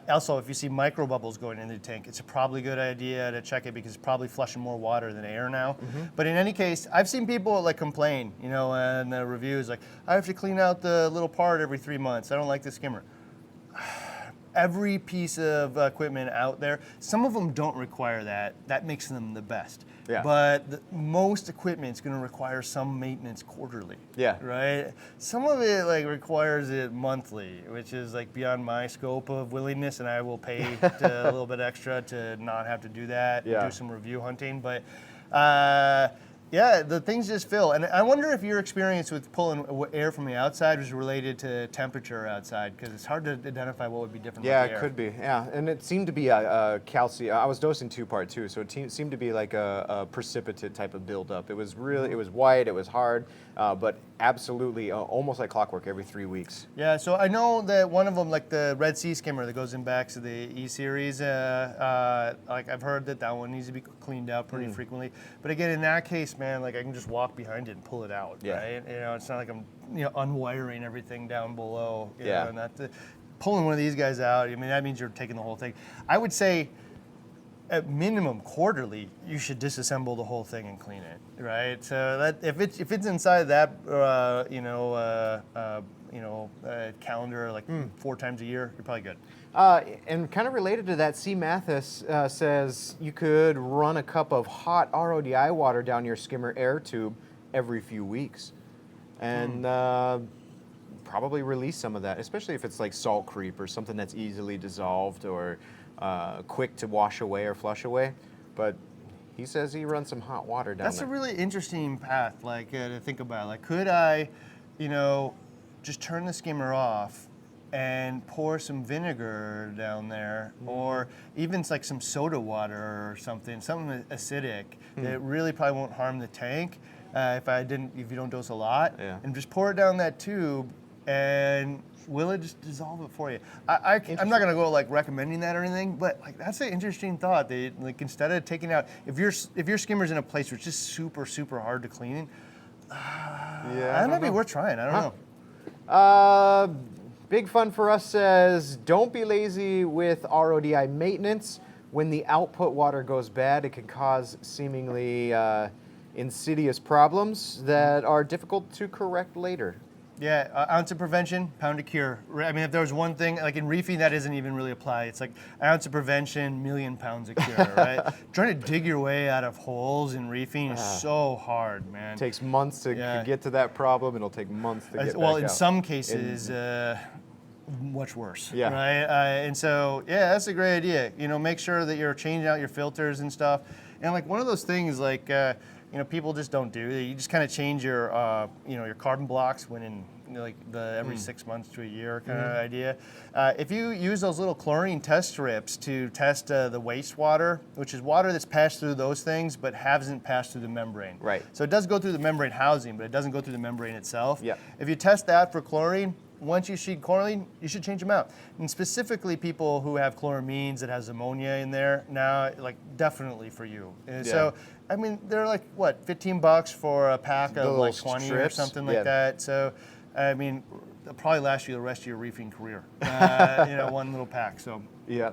Also, if you see micro bubbles going into the tank, it's a probably good idea to check it because it's probably flushing more water than air now. But in any case, I've seen people like complain, in the reviews, like, I have to clean out the little part every 3 months. I don't like the skimmer. Every piece of equipment out there, some of them don't require that. That makes them the best. Yeah. But most equipment is going to require some maintenance quarterly. Yeah. Right? Some of it like requires it monthly, which is like beyond my scope of willingness, and I will pay a little bit extra to not have to do that. Yeah. Do some review hunting, but. Yeah, the things just fill. And I wonder if your experience with pulling air from the outside was related to temperature outside, because it's hard to identify what would be different Yeah, with the it air. could be. Yeah, and it seemed to be a calcium. I was dosing 2-part too, so it seemed to be like a precipitate type of buildup. It was really, it was white, it was hard, but absolutely almost like clockwork every 3 weeks. Yeah, so I know that one of them, like the Red Sea skimmer that goes in back to the E-Series, like I've heard that one needs to be cleaned out pretty frequently. But again, in that case, man, like I can just walk behind it and pull it out, right? It's not like I'm unwiring everything down below. You know, and pulling one of these guys out, I mean, that means you're taking the whole thing. I would say at minimum quarterly, you should disassemble the whole thing and clean it, right? So that if it's inside that calendar like 4 times a year, you're probably good. And kind of related to that, C. Mathis says you could run a cup of hot RODI water down your skimmer air tube every few weeks, and probably release some of that, especially if it's like salt creep or something that's easily dissolved or quick to wash away or flush away. But he says he runs some hot water down That's there. a really interesting path, like to think about. Like, could I, just turn the skimmer off and pour some vinegar down there, or even like some soda water or something acidic that really probably won't harm the tank if you don't dose a lot, and just pour it down that tube, and will it just dissolve it for you? I'm not gonna go like recommending that or anything, but like that's an interesting thought. They like instead of taking out, if your skimmer's in a place where it's just super super hard to clean, that might be worth trying. I don't know. Big Fun for Us says, don't be lazy with RODI maintenance. When the output water goes bad, it can cause seemingly insidious problems that are difficult to correct later. Yeah, ounce of prevention, pound of cure. I mean, if there was one thing, like in reefing, that doesn't even really apply. It's like ounce of prevention, million pounds of cure, right? Trying to dig your way out of holes in reefing is so hard, man. It takes months to get to that problem. It'll take months to get back well, in out. some cases, much worse, Yeah. right? And so, yeah, that's a great idea. Make sure that you're changing out your filters and stuff. And like one of those things, like, people just don't do. You just kind of change your your carbon blocks when in like the every 6 months to a year kind of idea. If you use those little chlorine test strips to test the wastewater, which is water that's passed through those things but hasn't passed through the membrane. Right. So it does go through the membrane housing, but it doesn't go through the membrane itself. Yeah. If you test that for chlorine, once you see chlorine, you should change them out. And specifically people who have chloramines that has ammonia in there, now, like, definitely for you. And so, I mean, they're like, what, 15 bucks for a pack of like 20 strips, or something like that. So, I mean, they'll probably last you the rest of your reefing career. One little pack, so. Yeah.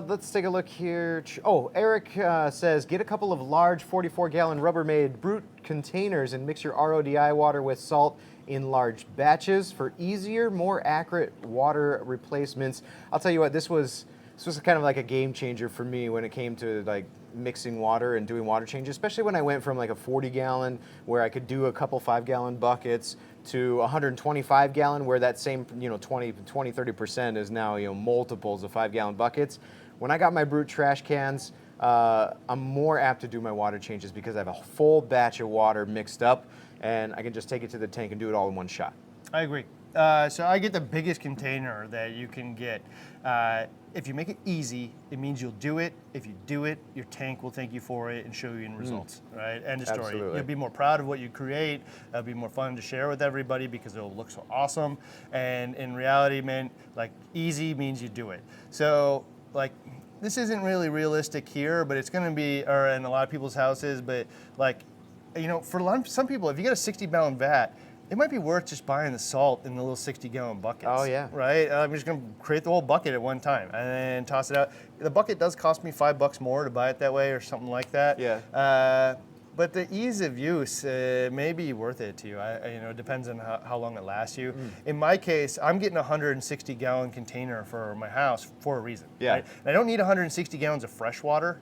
Let's take a look here. Oh, Eric says, get a couple of large 44-gallon Rubbermaid Brute containers and mix your RODI water with salt in large batches for easier, more accurate water replacements. I'll tell you what, this was kind of like a game changer for me when it came to like mixing water and doing water changes, especially when I went from like a 40-gallon where I could do a couple 5-gallon buckets to 125-gallon where that same 20-30% is now multiples of 5-gallon buckets. When I got my Brute trash cans, I'm more apt to do my water changes because I have a full batch of water mixed up and I can just take it to the tank and do it all in one shot. I agree. So I get the biggest container that you can get. If you make it easy, it means you'll do it. If you do it, your tank will thank you for it and show you in results, right? End of story. Absolutely. You'll be more proud of what you create. It'll be more fun to share with everybody because it'll look so awesome. And in reality, man, like easy means you do it. So like, this isn't really realistic here, but it's gonna be, or in a lot of people's houses, but like, for some people, if you get a 60-gallon vat, it might be worth just buying the salt in the little 60-gallon buckets. Oh, yeah. Right? I'm just going to create the whole bucket at one time and then toss it out. The bucket does cost me $5 more to buy it that way or something like that. Yeah. But the ease of use may be worth it to you. It depends on how long it lasts you. In my case, I'm getting a 160-gallon container for my house for a reason. Yeah. Right? And I don't need 160 gallons of fresh water,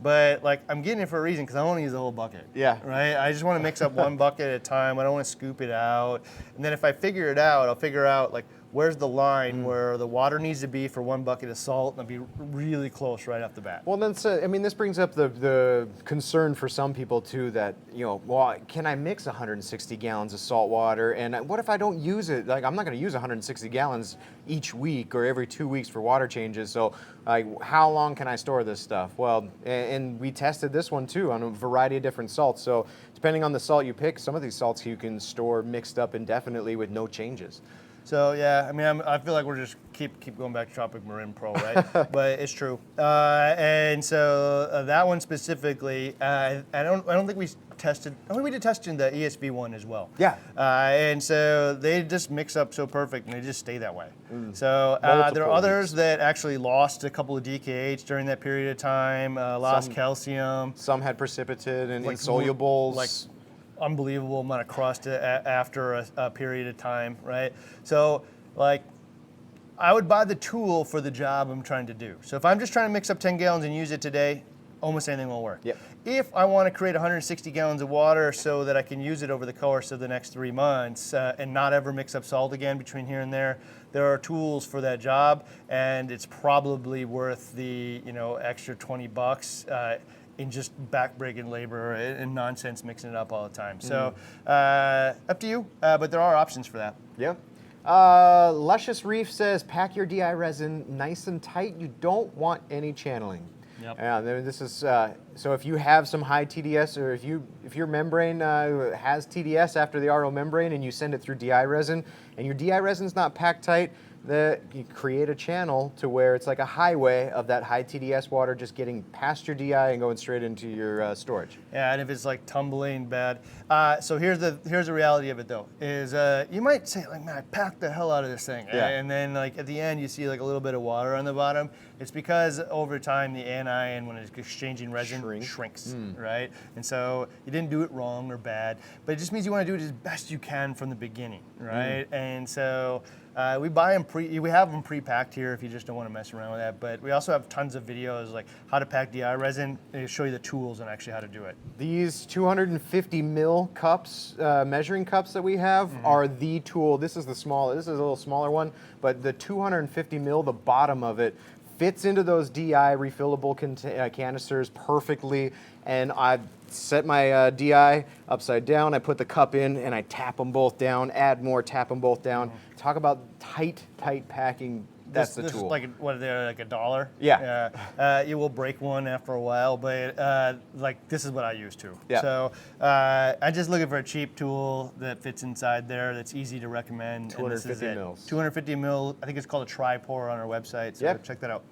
but like I'm getting it for a reason because I want to use the whole bucket. Yeah. Right? I just want to mix up one bucket at a time. I don't want to scoop it out. And then if I figure it out, I'll figure out like where's the line where the water needs to be for one bucket of salt, and I'll be really close right off the bat. Well, then, I mean, this brings up the concern for some people too that, well, can I mix 160 gallons of salt water? And what if I don't use it? Like, I'm not going to use 160 gallons each week or every 2 weeks for water changes. So, like, how long can I store this stuff? Well, and we tested this one too on a variety of different salts. So, depending on the salt you pick, some of these salts you can store mixed up indefinitely with no changes. So yeah, I mean, I feel like we're just keep going back to Tropic Marin Pro, right? But it's true. And so that one specifically, I don't think we tested. I think we did testing the ESV one as well. Yeah. And so they just mix up so perfect, and they just stay that way. So there are Multiple others that actually lost a couple of DKH during that period of time, lost calcium. Some had precipitate and insolubles. Like unbelievable amount of crust after a period of time, right? So, like, I would buy the tool for the job I'm trying to do. So if I'm just trying to mix up 10 gallons and use it today, almost anything will work. Yep. If I want to create 160 gallons of water so that I can use it over the course of the next 3 months and not ever mix up salt again between here and there are tools for that job, and it's probably worth the extra $20 in just back-breaking labor and nonsense mixing it up all the time. So up to you, but there are options for that. Yeah. Luscious Reef says, pack your DI resin nice and tight. You don't want any channeling. Yep. This is so if you have some high TDS, or if your membrane has TDS after the RO membrane and you send it through DI resin and your DI resin's not packed tight, you create a channel to where it's like a highway of that high TDS water just getting past your DI and going straight into your storage. Yeah, and if it's like tumbling bad. So here's the reality of it though, is you might say like, man, I packed the hell out of this thing. Yeah. And then like at the end you see like a little bit of water on the bottom. It's because over time the anion, when it's exchanging resin, shrinks, right? And so you didn't do it wrong or bad, but it just means you want to do it as best you can from the beginning, right? And so we buy them we have them pre-packed here if you just don't want to mess around with that. But we also have tons of videos like how to pack DI resin. They show you the tools and actually how to do it. These 250 mil cups, measuring cups that we have are the tool. This is the small. This is a little smaller one, but the 250 mil, the bottom of it, fits into those DI refillable canisters perfectly, and I set my DI upside down, I put the cup in, and I tap them both down, add more, tap them both down. Talk about tight packing. That's the this tool. Is like what they're like $1. Yeah. You will break one after a while, but like this is what I use too. Yeah. So I'm just looking for a cheap tool that fits inside there, that's easy to recommend. 250 and this is mils. 250 mil. I think it's called a tri-pour on our website. So Yep. check that out.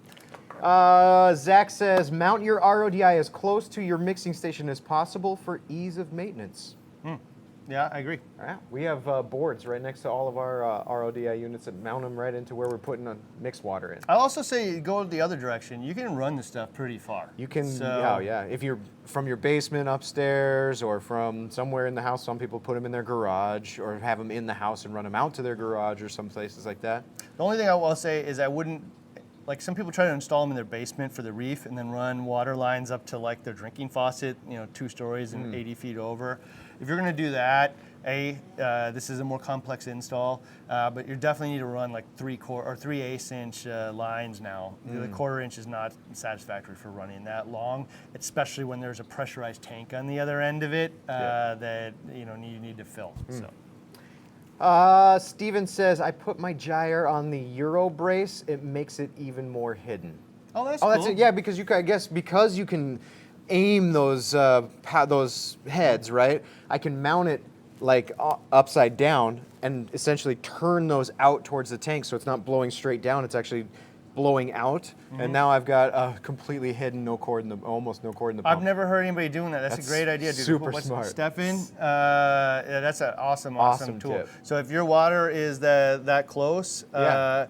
Zach says, mount your RODI as close to your mixing station as possible for ease of maintenance. Yeah, I agree. Yeah, we have boards right next to all of our RODI units that mount them right into where we're putting mixed water in. I'll also say go the other direction. You can run this stuff pretty far. You can, So, yeah. If you're from your basement upstairs or from somewhere in the house, some people put them in their garage or have them in the house and run them out to their garage or some places like that. The only thing I will say is I wouldn't, like some people try to install them in their basement for the reef and then run water lines up to like their drinking faucet, 2 stories and 80 feet over. If you're gonna do that, this is a more complex install, but you definitely need to run like 3/8 inch lines now. The 1/4 inch is not satisfactory for running that long, especially when there's a pressurized tank on the other end of it that you need to fill. So. Steven says, I put my gyre on the Euro brace, it makes it even more hidden. Oh, that's Oh, cool. that's it. Yeah, because because you can aim those heads, right? I can mount it like upside down and essentially turn those out towards the tank, so it's not blowing straight down. It's actually blowing out, and now I've got a completely hidden almost no cord in the pump. I've never heard anybody doing that. That's a great idea, dude. Super smart. Stefan, yeah, that's an awesome tool. tip. So if your water is that close, Yeah.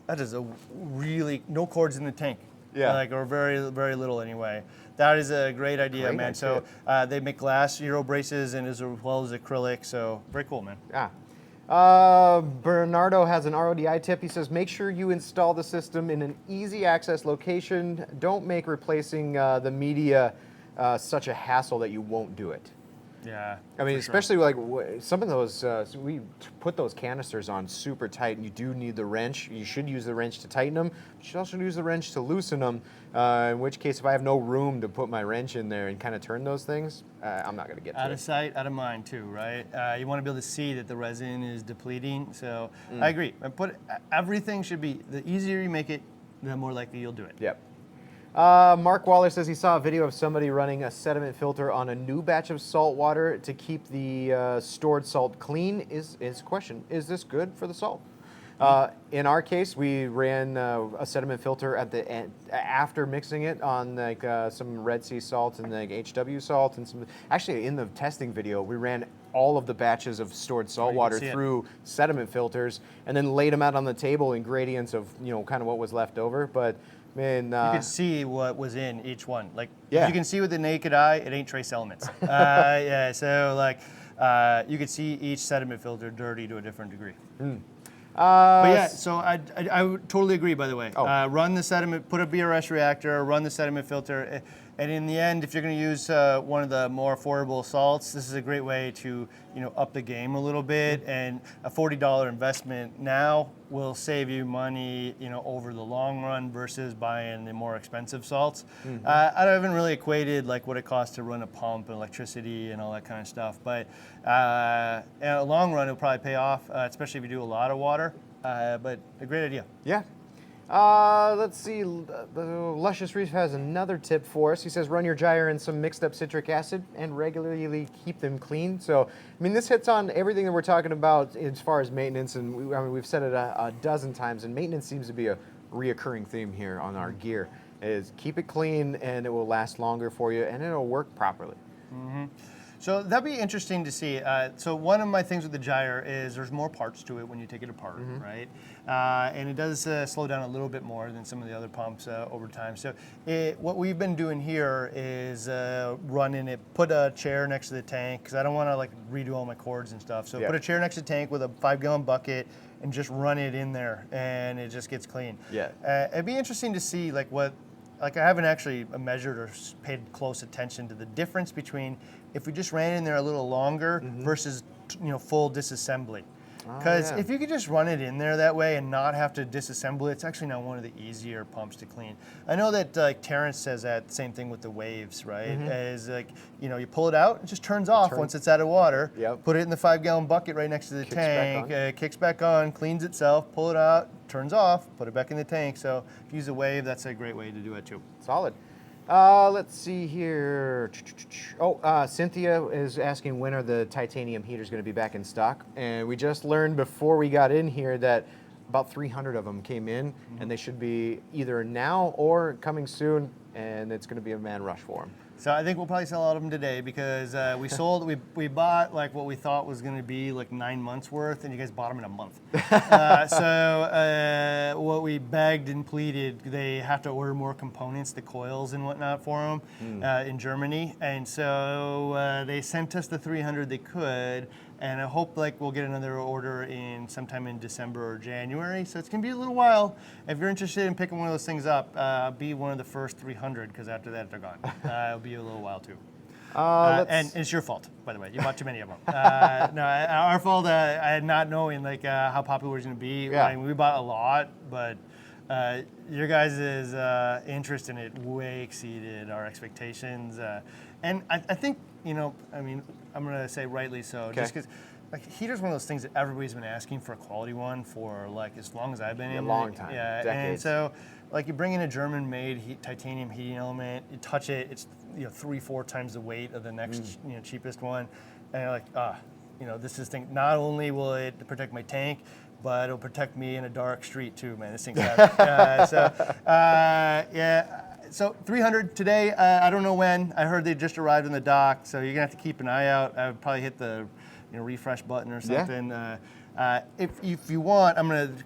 that is a really no cords in the tank. Yeah. Like, or very little anyway. That is a great idea, Great man. idea. So they make glass Euro braces and as well as acrylic. So very cool, man. Yeah. Bernardo has an RODI tip. He says, make sure you install the system in an easy access location. Don't make replacing the media such a hassle that you won't do it. Yeah. I mean, for especially like some of those, we put those canisters on super tight, and you do need the wrench. You should use the wrench to tighten them. You should also use the wrench to loosen them. In which case, if I have no room to put my wrench in there and kind of turn those things, I'm not going to get to Out it. of sight, out of mind too, right? You want to be able to see that the resin is depleting. So I agree. Everything should be, the easier you make it, the more likely you'll do it. Yep. Mark Waller says he saw a video of somebody running a sediment filter on a new batch of salt water to keep the stored salt clean. Is question, is this good for the salt? In our case, we ran a sediment filter at the end, after mixing it on like some Red Sea salt and like HW salt and some. Actually, in the testing video, we ran all of the batches of stored salt water through sediment filters and then laid them out on the table in gradients of kind of what was left over. But man, you can see what was in each one. Like Yeah. you can see with the naked eye, it ain't trace elements. Yeah, so like you can see each sediment filter dirty to a different degree. But yeah, so I would totally agree, by the way. Run the sediment, put a BRS reactor, run the sediment filter, and in the end, if you're going to use one of the more affordable salts, this is a great way to up the game a little bit, and a $40 investment now will save you money over the long run versus buying the more expensive salts. I haven't really equated like what it costs to run a pump and electricity and all that kind of stuff, but in the long run it'll probably pay off, especially if you do a lot of water, but a great idea. Yeah. Let's see. Luscious Reef has another tip for us. He says, run your gyre in some mixed up citric acid and regularly keep them clean. So, I mean, this hits on everything that we're talking about as far as maintenance, and we've said it a dozen times, and maintenance seems to be a reoccurring theme here on our gear, is keep it clean and it will last longer for you and it'll work properly. So that'd be interesting to see. So one of my things with the gyre is there's more parts to it when you take it apart, right? And it does slow down a little bit more than some of the other pumps over time. So what we've been doing here is running it, put a chair next to the tank, because I don't want to like redo all my cords and stuff. So put a chair next to the tank with a 5-gallon bucket and just run it in there, and it just gets clean. Yeah. It'd be interesting to see like I haven't actually measured or paid close attention to the difference between if we just ran in there a little longer versus full disassembly. Because yeah. if you could just run it in there that way and not have to disassemble it, it's actually not one of the easier pumps to clean. I know that like Terrence says that same thing with the waves, right? Is like, you know, you pull it out, it just turns off once it's out of water. Yep. Put it in the 5-gallon bucket right next to the tank. Kicks back on, cleans itself. Pull it out, turns off, put it back in the tank. So if you use a wave, that's a great way to do it too. Solid. Let's see here. Cynthia is asking when are the titanium heaters going to be back in stock? And we just learned before we got in here that about 300 of them came in, and they should be either now or coming soon, and it's going to be a man rush for them. So I think we'll probably sell all of them today because we bought like what we thought was going to be like 9 months worth, and you guys bought them in a month. What we begged and pleaded, they have to order more components, the coils and whatnot for them in Germany, and so they sent us the 300 they could. And I hope like we'll get another order in sometime in December or January. So it's gonna be a little while. If you're interested in picking one of those things up, be one of the first 300 because after that they're gone. It'll be a little while too. And it's your fault, by the way. You bought too many of them. No, our fault. Not knowing like how popular it's gonna be. Yeah. I mean, we bought a lot, but your guys' interest in it way exceeded our expectations. And I think, you know, I mean, I'm gonna say rightly so, just because like heater's one of those things that everybody's been asking for a quality one for like as long as I've been in. A long time, yeah. decades. And so, like you bring in a German-made titanium heating element, you touch it, it's 3-4 times the weight of the next cheapest one, and you're like, you know, this thing. Not only will it protect my tank, but it'll protect me in a dark street too, man. This thing's heavy. So 300 today. I don't know when. I heard they just arrived in the dock, so you're gonna have to keep an eye out. I would probably hit the refresh button or something. If you want,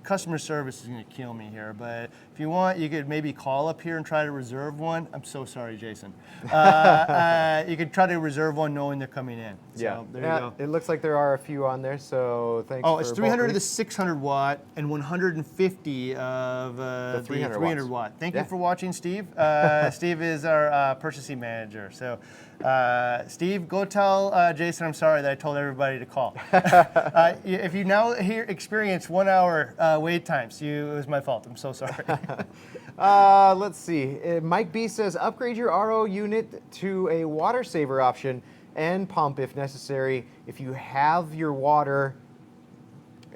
customer service is gonna kill me here, but if you want, you could maybe call up here and try to reserve one. I'm so sorry, Jason. You could try to reserve one knowing they're coming in. So there you go. It looks like there are a few on there, so thanks. Oh, it's 300 of the 600 watt and 150 of the 300 watt. Thank you for watching, Steve. Steve is our purchasing manager. So, Steve, go tell Jason I'm sorry that I told everybody to call. If you now experience 1 hour wait times, it was my fault. I'm so sorry. Let's see. Mike B says upgrade your RO unit to a water saver option and pump if necessary. If you have your water,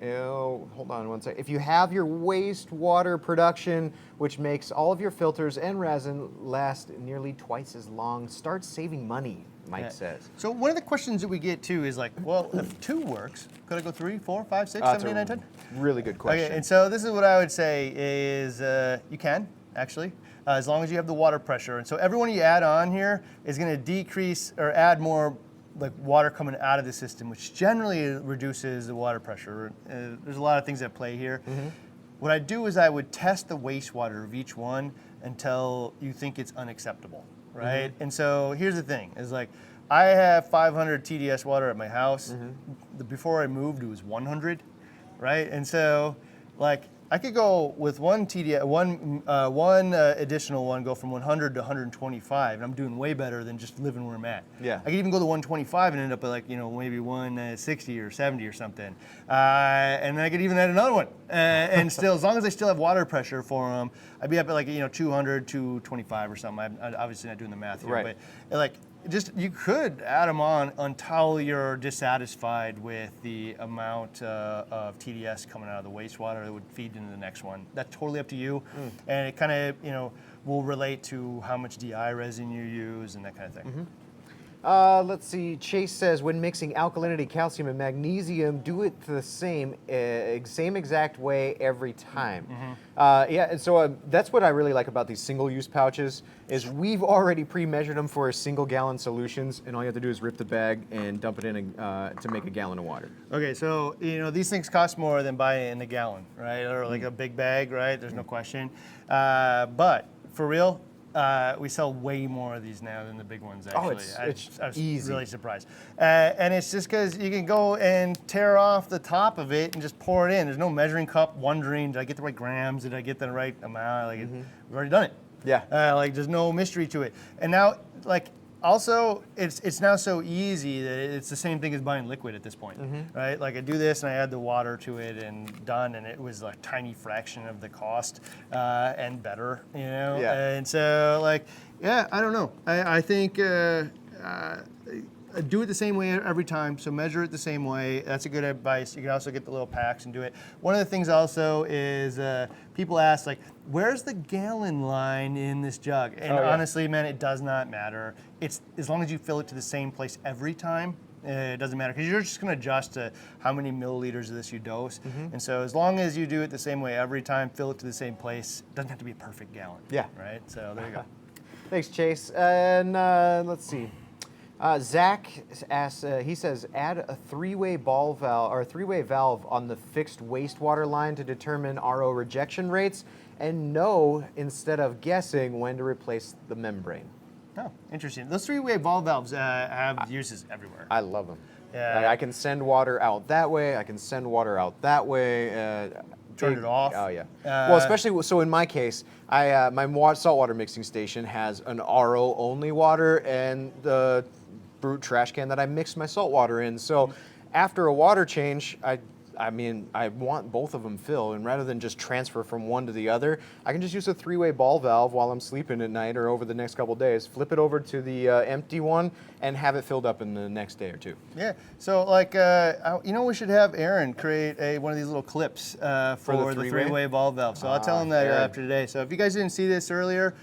hold on one second. If you have your wastewater production, which makes all of your filters and resin last nearly twice as long, start saving money, Mike says. So one of the questions that we get too is like, well, if 2 works, could I go 3, 4, 5, 6, 7, 8, 9, 10? Really good question. Okay, and so this is what I would say is you can, actually, as long as you have the water pressure. And so everyone you add on here is going to decrease or add more like water coming out of the system, which generally reduces the water pressure. There's a lot of things at play here. What I do is I would test the wastewater of each one until you think it's unacceptable, right? And so here's the thing, is like, I have 500 TDS water at my house. Before I moved, it was 100, right? And so, like, I could go with one TDS, one additional one, go from 100 to 125, and I'm doing way better than just living where I'm at. Yeah. I could even go to 125 and end up at like, maybe 160 or 70 or something. And then I could even add another one. And still, as long as I still have water pressure for them, I'd be up at like, 200, 225 or something. I'm obviously not doing the math here, right. But like, you could add them on until you're dissatisfied with the amount of TDS coming out of the wastewater that would feed into the next one. That's totally up to you, and it kind of will relate to how much DI resin you use and that kind of thing. Let's see. Chase says when mixing alkalinity, calcium, and magnesium, do it the same exact way every time. And so that's what I really like about these single-use pouches is we've already pre-measured them for single-gallon solutions, and all you have to do is rip the bag and dump it in to make a gallon of water. Okay, so these things cost more than buying it in a gallon, right? Or like a big bag, right? There's no question. But for real, we sell way more of these now than the big ones, actually. It's I was easy. really surprised. And it's just because you can go and tear off the top of it and just pour it in. There's no measuring cup wondering, did I get the right grams? Did I get the right amount? Like, we've already done it. Yeah. Like, there's no mystery to it. And now, like, Also, it's now so easy that it's the same thing as buying liquid at this point, right? Like I do this and I add the water to it and done, and it was a tiny fraction of the cost and better, you know? Yeah. And so like, yeah, I don't know. I think do it the same way every time, so measure it the same way. That's a good advice. You can also get the little packs and do it. One of the things also is people ask, like, where's the gallon line in this jug? And honestly, man, it does not matter. It's as long as you fill it to the same place every time, it doesn't matter, because you're just going to adjust to how many milliliters of this you dose. And so as long as you do it the same way every time, fill it to the same place, it doesn't have to be a perfect gallon. Yeah. Right? So there you go. Thanks, Chase. And let's see. Zach asks, he says, add a three-way ball valve or a three-way valve on the fixed wastewater line to determine RO rejection rates and know instead of guessing when to replace the membrane. Oh, interesting. Those three-way ball valves have uses everywhere. I love them. Yeah. I can send water out that way. I can send water out that way. Turn it off. Oh yeah. Well, especially so in my case, my saltwater mixing station has an RO only water and the brute trash can that I mix my salt water in. So after a water change, I mean, I want both of them filled, and rather than just transfer from one to the other, I can just use a three-way ball valve while I'm sleeping at night or over the next couple of days, flip it over to the empty one, and have it filled up in the next day or two. Yeah, so like, you know, we should have Aaron create one of these little clips for the three-way ball valve. So I'll tell him that after today. So if you guys didn't see this earlier,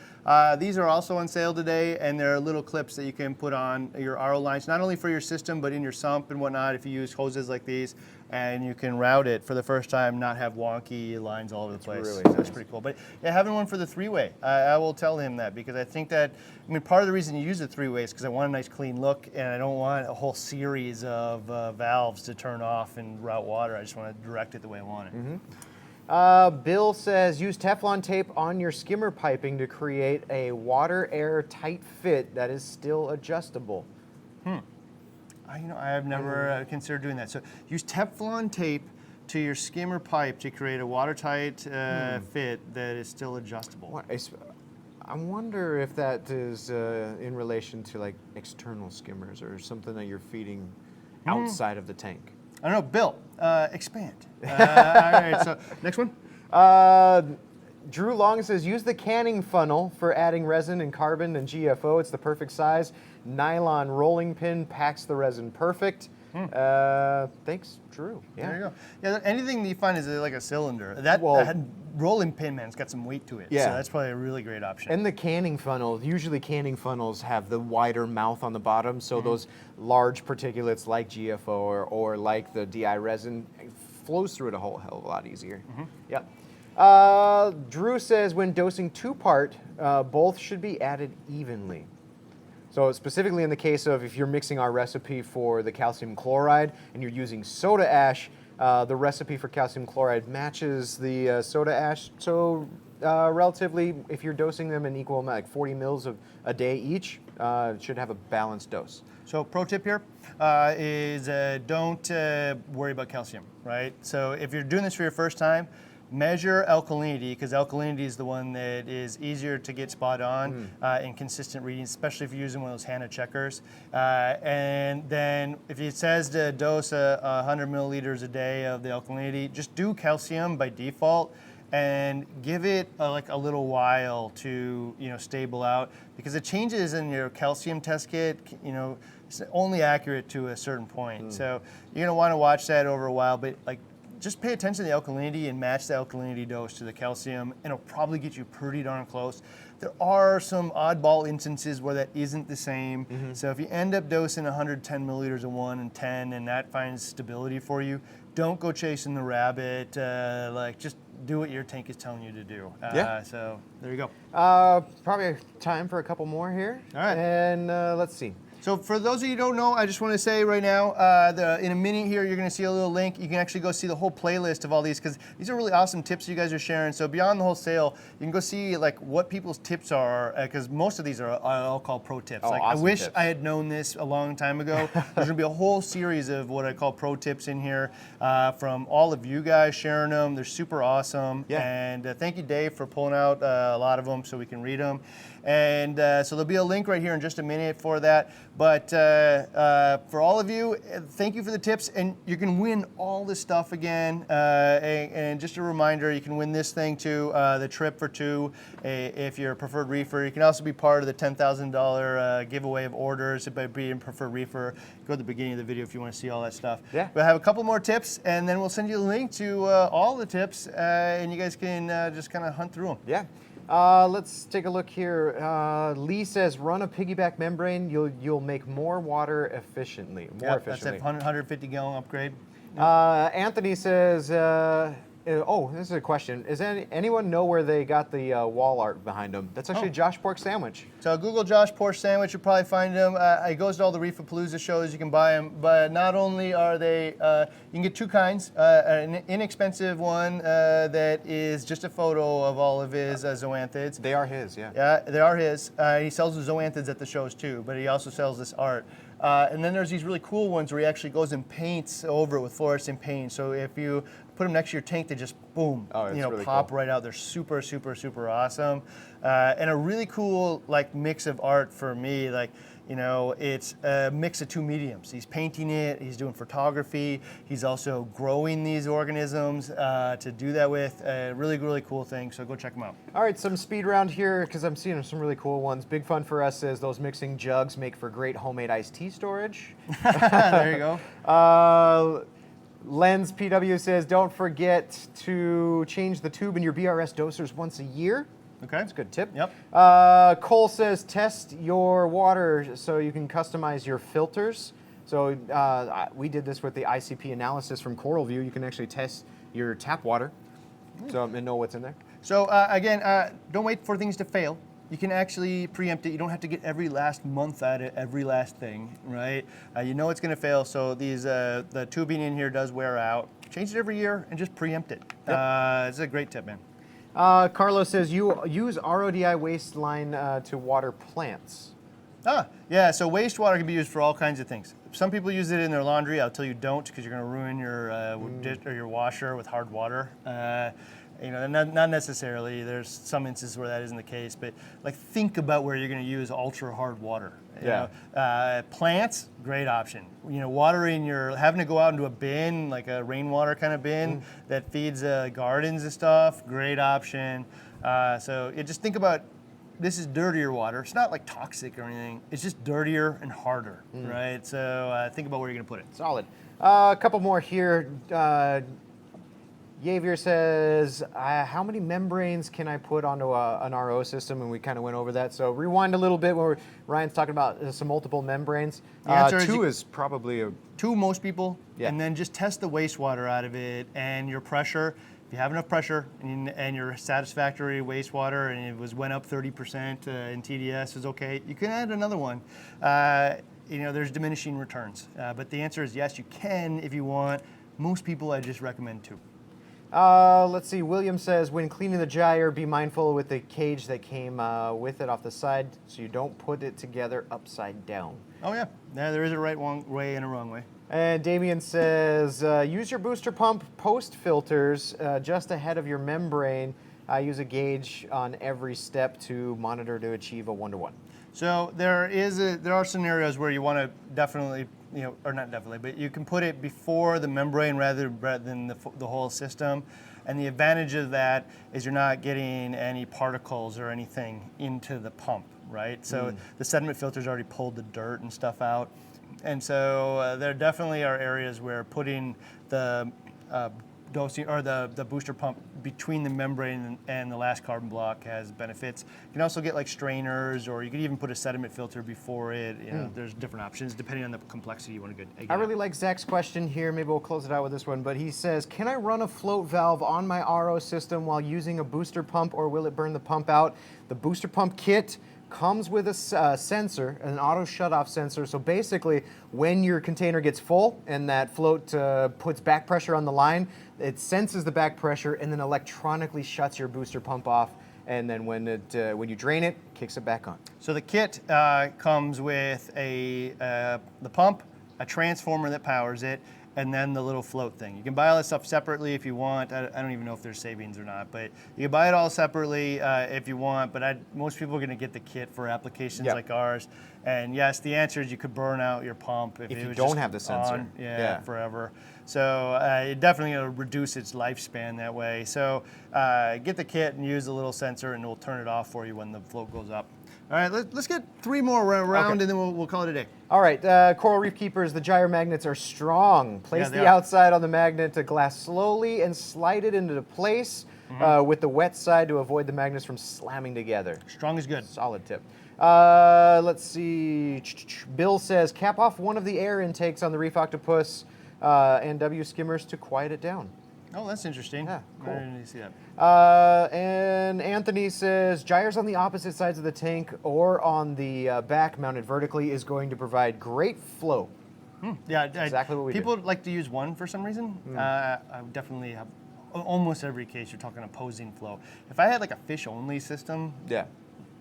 these are also on sale today, and they're little clips that you can put on your RO lines, not only for your system, but in your sump and whatnot if you use hoses like these, and you can route it for the first time, not have wonky lines all over the place. Really so nice. That's pretty cool. But yeah, having one for the three-way, I will tell him that, because I think that, I mean, part of the reason you use the three-way is because I want a nice clean look, and I don't want a whole series of valves to turn off and route water. I just want to direct it the way I want it. Bill says, use Teflon tape on your skimmer piping to create a water-air tight fit that is still adjustable. You know, I have never considered doing that. So use Teflon tape to your skimmer pipe to create a watertight fit that is still adjustable. I wonder if that is in relation to like external skimmers or something that you're feeding outside of the tank. I don't know, Bill, expand. All right, so next one. Drew Long says, use the canning funnel for adding resin and carbon and GFO. It's the perfect size. Nylon rolling pin packs the resin perfect. Thanks, Drew. Yeah. There you go. Yeah, anything that you find is like a cylinder. That rolling pin, man, it's got some weight to it. Yeah. So that's probably a really great option. And the canning funnel, usually canning funnels have the wider mouth on the bottom, so those large particulates like GFO or like the DI resin flows through it a whole hell of a lot easier. Yep. Drew says, when dosing two-part, both should be added evenly. So specifically in the case of if you're mixing our recipe for the calcium chloride and you're using soda ash, the recipe for calcium chloride matches the soda ash. So relatively, if you're dosing them in equal amount, like 40 mils a day each, it should have a balanced dose. So pro tip here is don't worry about calcium, right? So if you're doing this for your first time, measure alkalinity, because alkalinity is the one that is easier to get spot on in consistent readings, especially if you're using one of those Hannah checkers. And then if it says to dose 100 milliliters a day of the alkalinity, just do calcium by default and give it like a little while to stable out, because the changes in your calcium test kit, it's only accurate to a certain point. So you're gonna want to watch that over a while, but like, just pay attention to the alkalinity and match the alkalinity dose to the calcium, and it'll probably get you pretty darn close. There are some oddball instances where that isn't the same. So if you end up dosing 110 milliliters of one and 10, and that finds stability for you, don't go chasing the rabbit. Like, just do what your tank is telling you to do. So there you go. Probably time for a couple more here. All right. And let's see. So for those of you who don't know, I just want to say right now, in a minute here, you're going to see a little link. You can actually go see the whole playlist of all these because these are really awesome tips you guys are sharing. So beyond the whole sale, you can go see like what people's tips are because most of these are all called pro tips. Oh, like awesome I wish tips. I had known this a long time ago. There's going to be a whole series of what I call pro tips in here from all of you guys sharing them. They're super awesome. Yeah. And thank you, Dave, for pulling out a lot of them so we can read them. And so there'll be a link right here in just a minute for that. But for all of you, thank you for the tips. And you can win all this stuff again. And just a reminder, you can win this thing too, the trip for two, if you're a Preferred Reefer. You can also be part of the $10,000 giveaway of orders by being Preferred Reefer. Go to the beginning of the video if you want to see all that stuff. Yeah. We'll have a couple more tips, and then we'll send you a link to all the tips, and you guys can just kind of hunt through them. Yeah. Let's take a look here. Lee says, run a piggyback membrane. You'll make more water efficiently. That's a 150 gallon upgrade. Anthony says, oh, this is a question. Does anyone know where they got the wall art behind them? That's actually Josh Pork Sandwich. So Google Josh Pork Sandwich, you'll probably find him. He goes to all the Reef-A-Palooza shows, you can buy them. But not only are they, you can get two kinds. An inexpensive one that is just a photo of all of his zoanthids. They are his, yeah. Yeah, they are his. He sells the zoanthids at the shows too, but he also sells this art. And then there's these really cool ones where he actually goes and paints over it with fluorescent paint. So if you put them next to your tank, they just boom, really pop cool. right out. They're super, super, super awesome. And a really cool like mix of art for me. Like, you know, it's a mix of two mediums. He's painting it, he's doing photography, he's also growing these organisms to do that with. Really, really cool thing, so go check them out. All right, some speed round here because I'm seeing some really cool ones. Big Fun for Us says those mixing jugs make for great homemade iced tea storage. There you go. Lens PW says don't forget to change the tube in your BRS dosers once a year. Okay. That's a good tip. Yep. Cole says test your water so you can customize your filters. So we did this with the ICP analysis from CoralView. You can actually test your tap water and know what's in there. So again, don't wait for things to fail. You can actually preempt it. You don't have to get every last month at it, every last thing, right? You know it's going to fail, so these the tubing in here does wear out. Change it every year and just preempt it. Yep. It's a great tip, man. Carlos says you use RODI wasteline to water plants. Yeah, so wastewater can be used for all kinds of things. Some people use it in their laundry. I'll tell you don't because you're going to ruin your dish or your washer with hard water. You know, not necessarily. There's some instances where that isn't the case, but like think about where you're going to use ultra hard water. You know, plants, great option. You know, having to go out into a bin, like a rainwater kind of bin that feeds gardens and stuff, great option. So just think about, this is dirtier water. It's not like toxic or anything. It's just dirtier and harder, right? So think about where you're going to put it. Solid. A couple more here. Javier says, how many membranes can I put onto an RO system? And we kind of went over that. So rewind a little bit where Ryan's talking about some multiple membranes. Two is probably a... Two, most people. Yeah. And then just test the wastewater out of it and your pressure. If you have enough pressure and your satisfactory wastewater and it went up 30% in TDS is okay, you can add another one. You know, there's diminishing returns. But the answer is yes, you can if you want. Most people, I just recommend two. Let's see, William says, when cleaning the gyre, be mindful with the cage that came with it off the side so you don't put it together upside down. Oh yeah, there is a right way and a wrong way. And Damien says, use your booster pump post filters just ahead of your membrane. Use a gauge on every step to monitor to achieve a 1-to-1. So there are scenarios where you want to definitely, you know, or not definitely, but you can put it before the membrane rather than the whole system. And the advantage of that is you're not getting any particles or anything into the pump, right? So the sediment filter's already pulled the dirt and stuff out. And so there definitely are areas where putting the dosing or the booster pump between the membrane and the last carbon block has benefits. You can also get like strainers, or you could even put a sediment filter before it. You know, there's different options depending on the complexity you want to get. I really like Zach's question here. Maybe we'll close it out with this one. But he says, can I run a float valve on my RO system while using a booster pump, or will it burn the pump out? The booster pump kit comes with a sensor, an auto shut-off sensor. So basically, when your container gets full and that float puts back pressure on the line, it senses the back pressure and then electronically shuts your booster pump off. And then when you drain it, kicks it back on. So the kit comes with the pump, a transformer that powers it, and then the little float thing. You can buy all this stuff separately if you want. I don't even know if there's savings or not, but you can buy it all separately if you want, but most people are gonna get the kit for applications like ours. And yes, the answer is you could burn out your pump if you don't have the sensor forever. So it definitely will reduce its lifespan that way. So get the kit and use the little sensor and we'll turn it off for you when the float goes up. All right, let's get 3 more around and then we'll call it a day. All right, Coral Reef Keepers, the gyre magnets are strong. Place the outside on the magnet to glass slowly and slide it into place with the wet side to avoid the magnets from slamming together. Strong is good. Solid tip. Let's see. Bill says, cap off one of the air intakes on the Reef Octopus and W skimmers to quiet it down. Oh, that's interesting. Yeah, cool. I didn't see that. And Anthony says, gyres on the opposite sides of the tank or on the back mounted vertically is going to provide great flow. Yeah, exactly what we People like to use one for some reason. I would definitely have, almost every case you're talking opposing flow. If I had like a fish-only system,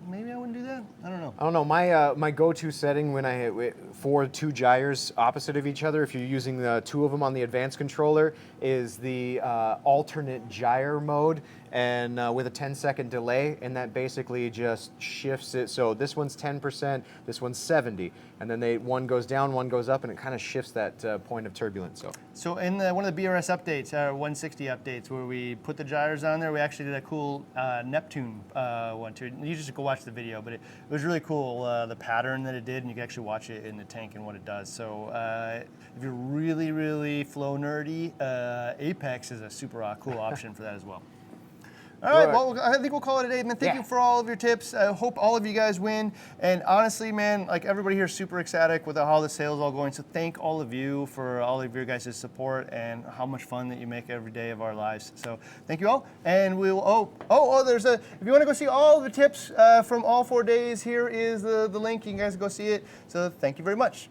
maybe I wouldn't do that. I don't know. I don't know. My go-to setting when for 2 gyres opposite of each other, if you're using the 2 of them on the advanced controller, is the alternate gyre mode, and with a 10-second delay, and that basically just shifts it. So this one's 10%, this one's 70, and then one goes down, one goes up, and it kind of shifts that point of turbulence. So in one of the BRS updates, our 160 updates, where we put the gyres on there, we actually did a cool Neptune one too. You just go watch the video, but it was really cool, the pattern that it did, and you can actually watch it in the tank and what it does. So if you're really, really flow nerdy, Apex is a super cool option for that as well. All right, well, I think we'll call it a day, man. Thank you for all of your tips. I hope all of you guys win. And honestly, man, like everybody here is super ecstatic with how the sales all going. So thank all of you for all of your guys' support and how much fun that you make every day of our lives. So thank you all. And we'll, there's if you want to go see all the tips from all 4 days, here is the link. You guys go see it. So thank you very much.